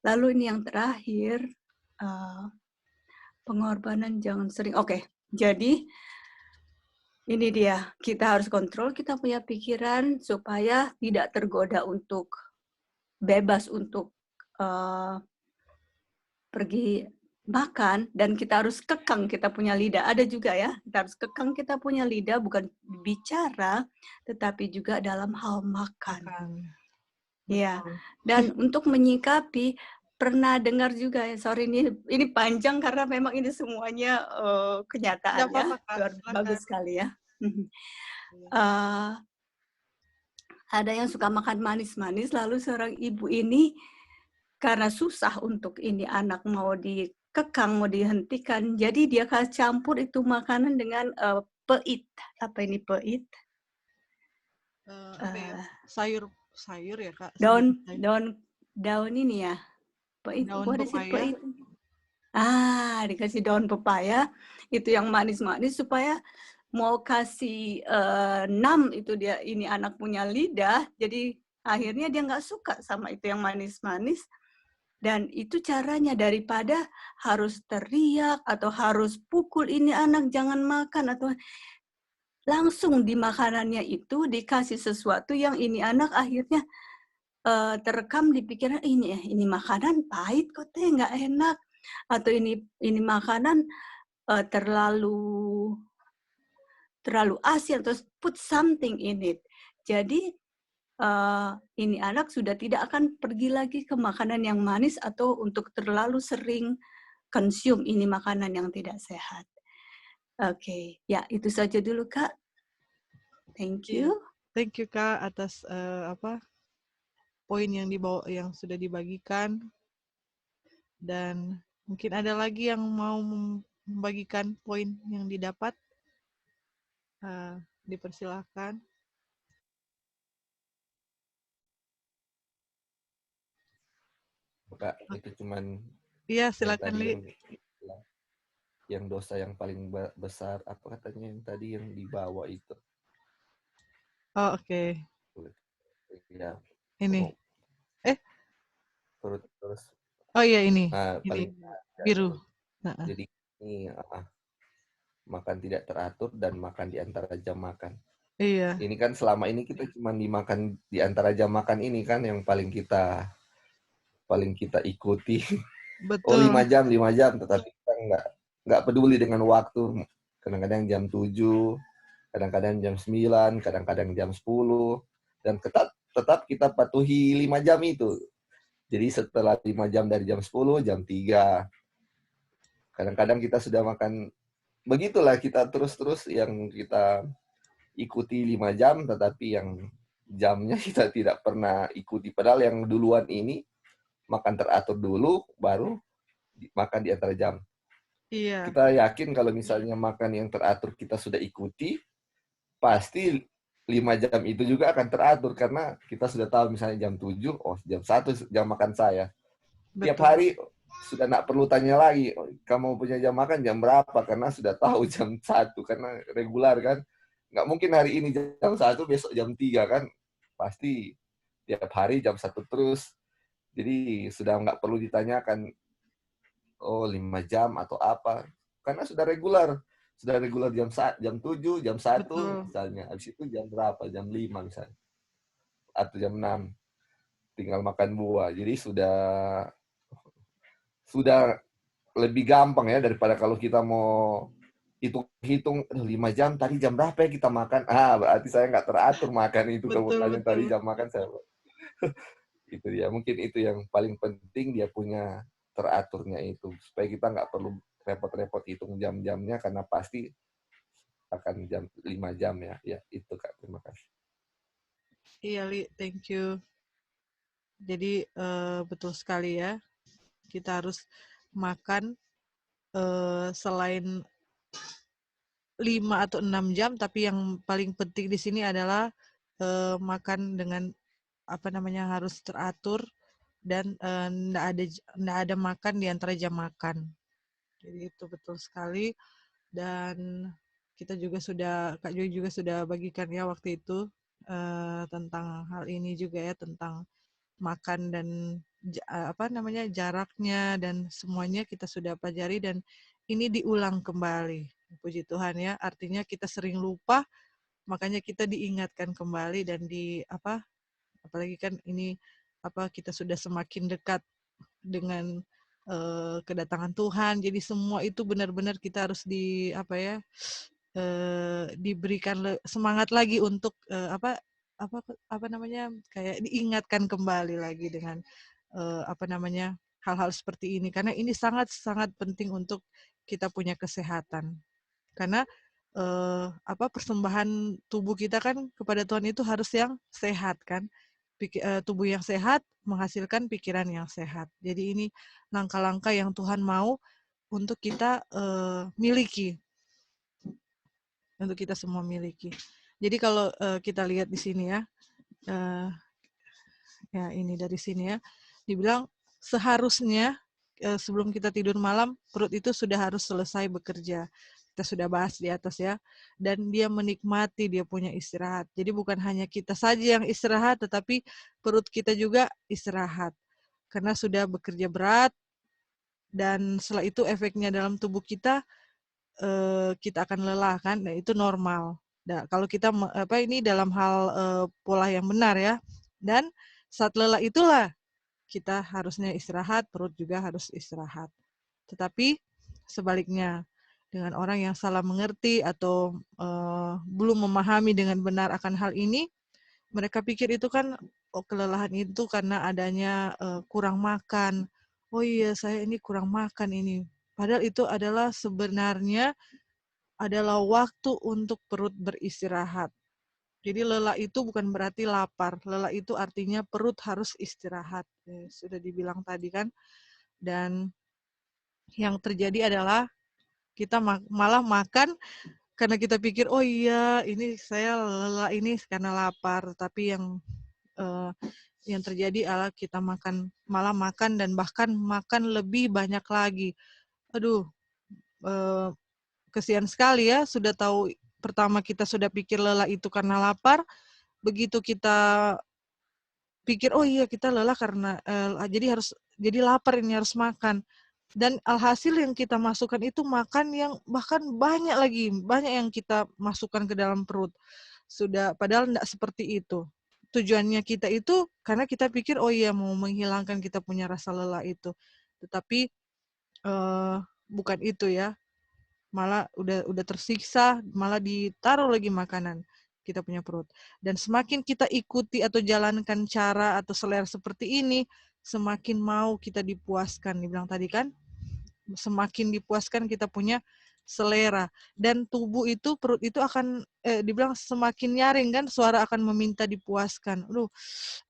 Lalu ini yang terakhir, pengorbanan jangan sering. Oke, jadi ini dia, kita harus kontrol kita punya pikiran supaya tidak tergoda untuk bebas untuk pergi makan, dan kita harus kekang kita punya lidah. Ada juga ya, kita harus kekang kita punya lidah, bukan bicara, tetapi juga dalam hal makan. Ya, dan untuk menyikapi, pernah dengar juga ya, sorry ini panjang karena memang ini semuanya kenyataannya, bagus sekali ya. Ada yang suka makan manis-manis, lalu seorang ibu ini karena susah untuk ini anak mau dikekang, mau dihentikan, jadi dia campur itu makanan dengan peit. Apa ini peit? Sayur ya Kak? Daun ini ya, peit. Daun pepaya. Dikasih daun pepaya, itu yang manis-manis supaya mau kasih itu dia, ini anak punya lidah, jadi akhirnya dia nggak suka sama itu yang manis-manis. Dan itu caranya, daripada harus teriak atau harus pukul ini anak jangan makan, atau langsung di makanannya itu dikasih sesuatu yang ini anak akhirnya terekam di pikiran, ini makanan pahit kok teh, nggak enak, atau ini makanan terlalu asin, terus put something in it. Jadi ini anak sudah tidak akan pergi lagi ke makanan yang manis atau untuk terlalu sering consume ini makanan yang tidak sehat. Oke, ya itu saja dulu Kak. Thank you. Thank you Kak atas poin yang sudah dibagikan. Dan mungkin ada lagi yang mau membagikan poin yang didapat. Dipersilahkan. Kak, itu cuman silakan Li. Yang dosa yang paling besar apa katanya yang tadi yang dibawa itu. Oh, oke. Ya. Ini. Terus. Oh iya ini. Paling biru. Jadi ini makan tidak teratur dan makan di antara jam makan. Iya. Ini kan selama ini kita cuma dimakan di antara jam makan ini kan yang paling kita ikuti. Betul. 5 jam, tetapi kita nggak peduli dengan waktu. Kadang-kadang jam 7, kadang-kadang jam 9, kadang-kadang jam 10, dan tetap kita patuhi 5 jam itu. Jadi setelah 5 jam dari jam 10, jam 3. Kadang-kadang kita sudah makan, begitulah kita terus-terus yang kita ikuti 5 jam, tetapi yang jamnya kita tidak pernah ikuti. Padahal yang duluan ini makan teratur dulu, baru makan di antara jam. Iya. Kita yakin kalau misalnya makan yang teratur kita sudah ikuti, pasti 5 jam itu juga akan teratur. Karena kita sudah tahu misalnya jam 7, jam 1 jam makan saya. Betul. Tiap hari sudah nggak perlu tanya lagi, "Oh, kamu punya jam makan jam berapa?" Karena sudah tahu jam 1, karena regular kan. Nggak mungkin hari ini jam 1, besok jam 3 kan. Pasti tiap hari jam 1 terus. Jadi sudah nggak perlu ditanyakan, oh 5 jam atau apa. Karena sudah regular. Sudah regular jam 7, jam 1 Betul. misalnya. Habis itu jam berapa? Jam 5 misalnya. Atau jam 6. Tinggal makan buah. Jadi sudah lebih gampang ya daripada kalau kita mau hitung-hitung 5 jam tadi jam berapa ya kita makan. Berarti saya nggak teratur makan itu. Kamu Betul, tanya tadi betul. jam makan saya. Itu dia. Mungkin itu yang paling penting, dia punya teraturnya itu. Supaya kita nggak perlu repot-repot hitung jam-jamnya karena pasti akan 5 jam ya. Ya, itu Kak. Terima kasih. Iya, Li, thank you. Jadi betul sekali ya. Kita harus makan selain 5 atau 6 jam, tapi yang paling penting di sini adalah makan dengan harus teratur dan nggak ada makan di antara jam makan. Jadi itu betul sekali. Dan kita juga Kak Joy juga sudah bagikan ya waktu itu tentang hal ini juga ya, tentang makan dan jaraknya dan semuanya kita sudah pelajari, dan ini diulang kembali. Puji Tuhan ya, artinya kita sering lupa, makanya kita diingatkan kembali dan apalagi kan ini kita sudah semakin dekat dengan kedatangan Tuhan. Jadi semua itu benar-benar kita harus diberikan semangat lagi untuk kayak diingatkan kembali lagi dengan hal-hal seperti ini, karena ini sangat-sangat penting untuk kita punya kesehatan. Karena persembahan tubuh kita kan kepada Tuhan itu harus yang sehat kan. Tubuh yang sehat menghasilkan pikiran yang sehat. Jadi ini langkah-langkah yang Tuhan mau untuk kita miliki, untuk kita semua miliki. Jadi kalau kita lihat di sini ya, ya ini dari sini ya, dibilang seharusnya sebelum kita tidur malam, perut itu sudah harus selesai bekerja. Kita sudah bahas di atas ya. Dan dia menikmati dia punya istirahat. Jadi bukan hanya kita saja yang istirahat, tetapi perut kita juga istirahat. Karena sudah bekerja berat, dan setelah itu efeknya dalam tubuh kita, kita akan lelah kan, nah itu normal. Nah, kalau kita ini dalam hal pola yang benar ya. Dan saat lelah itulah kita harusnya istirahat, perut juga harus istirahat. Tetapi sebaliknya, dengan orang yang salah mengerti atau belum memahami dengan benar akan hal ini, mereka pikir itu kan kelelahan itu karena adanya kurang makan. Oh iya, saya ini kurang makan ini. Padahal itu adalah sebenarnya adalah waktu untuk perut beristirahat. Jadi lelah itu bukan berarti lapar. Lelah itu artinya perut harus istirahat. Sudah dibilang tadi kan. Dan yang terjadi adalah kita malah makan karena kita pikir, oh iya ini saya lelah ini karena lapar. Tapi yang terjadi adalah kita malah makan dan bahkan makan lebih banyak lagi. Aduh, kesian sekali ya, sudah tahu pertama kita sudah pikir lelah itu karena lapar, begitu kita pikir oh iya kita lelah karena jadi lapar ini harus makan, dan alhasil yang kita masukkan itu makan yang bahkan banyak yang kita masukkan ke dalam perut, sudah padahal tidak seperti itu. Tujuannya kita itu karena kita pikir oh iya mau menghilangkan kita punya rasa lelah itu, tetapi bukan itu ya. Malah udah tersiksa, malah ditaruh lagi makanan kita punya perut. Dan semakin kita ikuti atau jalankan cara atau selera seperti ini, semakin mau kita dipuaskan. Dibilang tadi kan, semakin dipuaskan kita punya selera. Dan tubuh itu, perut itu akan, dibilang semakin nyaring kan, suara akan meminta dipuaskan. Aduh,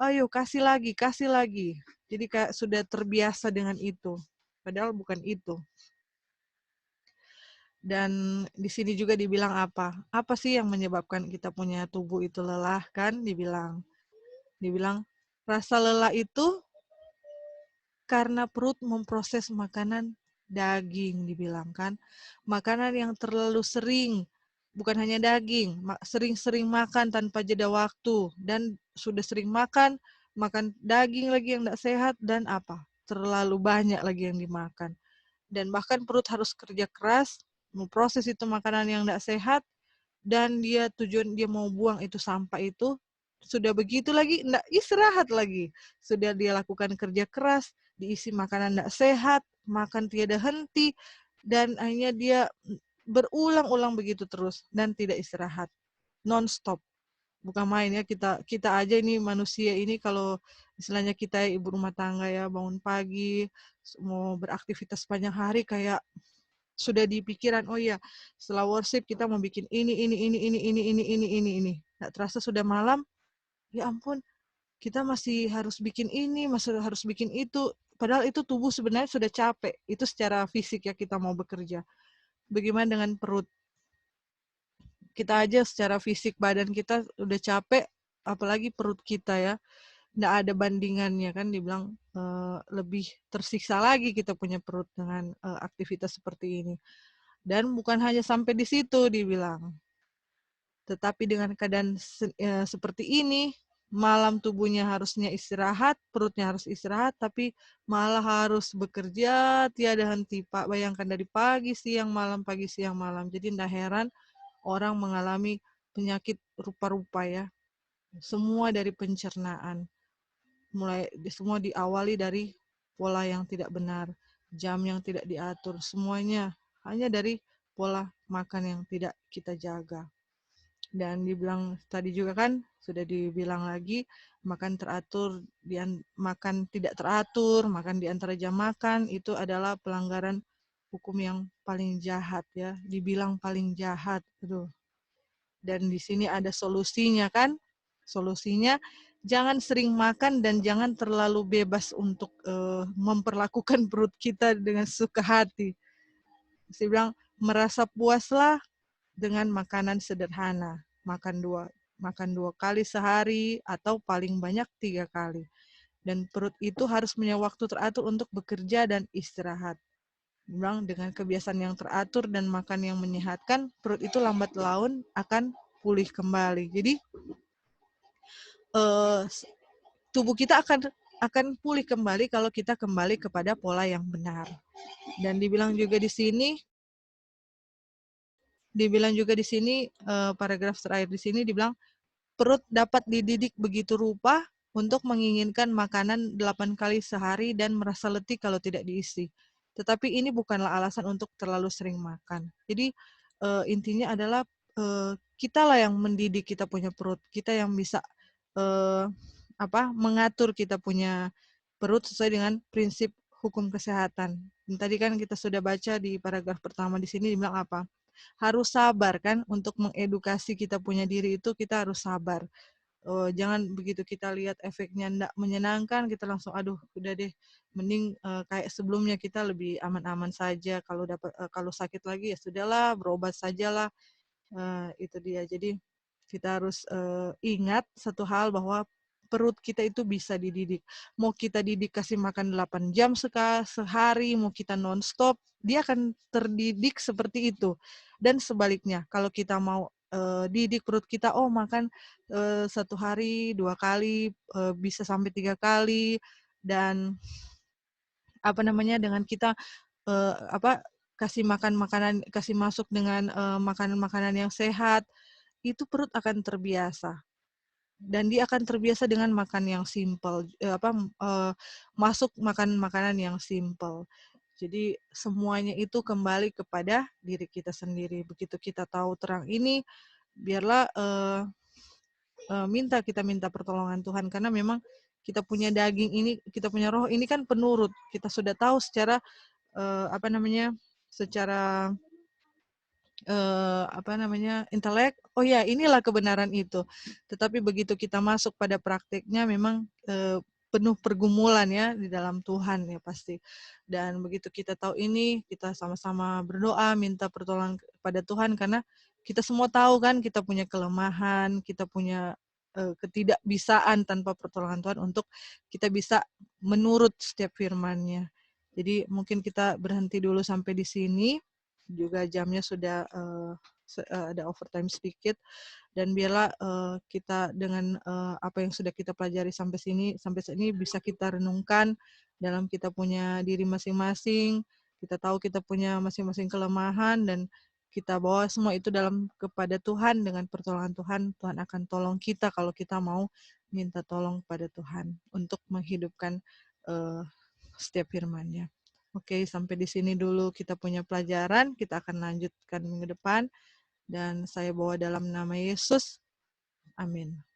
ayo kasih lagi, kasih lagi. Jadi kayak sudah terbiasa dengan itu. Padahal bukan itu. Dan di sini juga dibilang apa? Apa sih yang menyebabkan kita punya tubuh itu lelah kan? Dibilang rasa lelah itu karena perut memproses makanan daging, dibilang kan. Makanan yang terlalu sering, bukan hanya daging, sering-sering makan tanpa jeda waktu, dan sudah sering makan daging lagi yang tidak sehat, dan terlalu banyak lagi yang dimakan. Dan bahkan perut harus kerja keras memproses itu makanan yang tidak sehat, dan tujuan dia mau buang itu sampah itu, sudah begitu lagi tidak istirahat lagi, sudah dia lakukan kerja keras, diisi makanan tidak sehat, makan tiada henti, dan akhirnya dia berulang-ulang begitu terus dan tidak istirahat, non-stop. Bukan main ya, kita aja ini manusia ini, kalau istilahnya kita ibu rumah tangga ya, bangun pagi mau beraktivitas sepanjang hari, kayak sudah di pikiran, oh iya setelah worship kita mau bikin ini. Nggak terasa sudah malam, ya ampun kita masih harus bikin ini, masih harus bikin itu. Padahal itu tubuh sebenarnya sudah capek. Itu secara fisik ya, kita mau bekerja. Bagaimana dengan perut? Kita aja secara fisik badan kita udah capek, apalagi perut kita ya. Nggak ada bandingannya kan, dibilang lebih tersiksa lagi kita punya perut dengan aktivitas seperti ini. Dan bukan hanya sampai di situ dibilang, tetapi dengan keadaan seperti ini, malam tubuhnya harusnya istirahat, perutnya harus istirahat, tapi malah harus bekerja tiada henti. Pak, bayangkan dari pagi, siang, malam, pagi, siang, malam. Jadi tidak heran orang mengalami penyakit rupa-rupa ya. Semua dari pencernaan. Semua diawali dari pola yang tidak benar, jam yang tidak diatur, semuanya hanya dari pola makan yang tidak kita jaga. Dan dibilang tadi juga kan, sudah dibilang lagi, makan teratur, makan tidak teratur, makan di antara jam makan, itu adalah pelanggaran hukum yang paling jahat ya, dibilang paling jahat. Aduh. Dan di sini ada solusinya kan, solusinya jangan sering makan dan jangan terlalu bebas untuk memperlakukan perut kita dengan suka hati. Saya bilang, merasa puaslah dengan makanan sederhana. Makan dua kali sehari atau paling banyak 3 kali. Dan perut itu harus punya waktu teratur untuk bekerja dan istirahat. Bilang, dengan kebiasaan yang teratur dan makan yang menyehatkan, perut itu lambat laun akan pulih kembali. Jadi tubuh kita akan pulih kembali kalau kita kembali kepada pola yang benar. Dan dibilang juga di sini, paragraf terakhir di sini dibilang, perut dapat dididik begitu rupa untuk menginginkan makanan 8 kali sehari dan merasa letih kalau tidak diisi. Tetapi ini bukanlah alasan untuk terlalu sering makan. Jadi intinya adalah kita lah yang mendidik kita punya perut. Kita yang bisa mengatur kita punya perut sesuai dengan prinsip hukum kesehatan. Dan tadi kan kita sudah baca di paragraf pertama di sini dibilang apa? Harus sabar kan, untuk mengedukasi kita punya diri itu kita harus sabar. Jangan begitu kita lihat efeknya enggak menyenangkan, kita langsung aduh udah deh, mending kayak sebelumnya kita lebih aman-aman saja. Kalau sakit lagi ya sudahlah, berobat sajalah. Itu dia. Jadi kita harus ingat satu hal, bahwa perut kita itu bisa dididik. Mau kita didik kasih makan 8 jam sehari, mau kita non-stop, dia akan terdidik seperti itu. Dan sebaliknya, kalau kita mau didik perut kita, makan 1 hari 2 kali, bisa sampai 3 kali, dan dengan kita kasih masuk dengan makanan-makanan yang sehat, itu perut akan terbiasa. Dan dia akan terbiasa dengan makan yang simple, masuk makan makanan yang simple. Jadi semuanya itu kembali kepada diri kita sendiri. Begitu kita tahu terang ini, biarlah kita minta pertolongan Tuhan, karena memang kita punya daging ini, kita punya roh ini kan penurut. Kita sudah tahu secara secara intelek, oh ya inilah kebenaran itu. Tetapi begitu kita masuk pada prakteknya, memang penuh pergumulan ya di dalam Tuhan ya pasti. Dan begitu kita tahu ini, kita sama-sama berdoa minta pertolongan kepada Tuhan, karena kita semua tahu kan kita punya kelemahan, kita punya ketidakbisaan tanpa pertolongan Tuhan untuk kita bisa menurut setiap firman-Nya. Jadi mungkin kita berhenti dulu sampai di sini. Juga jamnya sudah ada overtime sedikit. Dan biarlah kita dengan apa yang sudah kita pelajari sampai sini bisa kita renungkan dalam kita punya diri masing-masing. Kita tahu kita punya masing-masing kelemahan dan kita bawa semua itu kepada Tuhan. Dengan pertolongan Tuhan, Tuhan akan tolong kita kalau kita mau minta tolong kepada Tuhan untuk menghidupkan setiap firman-Nya. Oke, sampai di sini dulu kita punya pelajaran. Kita akan lanjutkan minggu depan. Dan saya bawa dalam nama Yesus. Amin.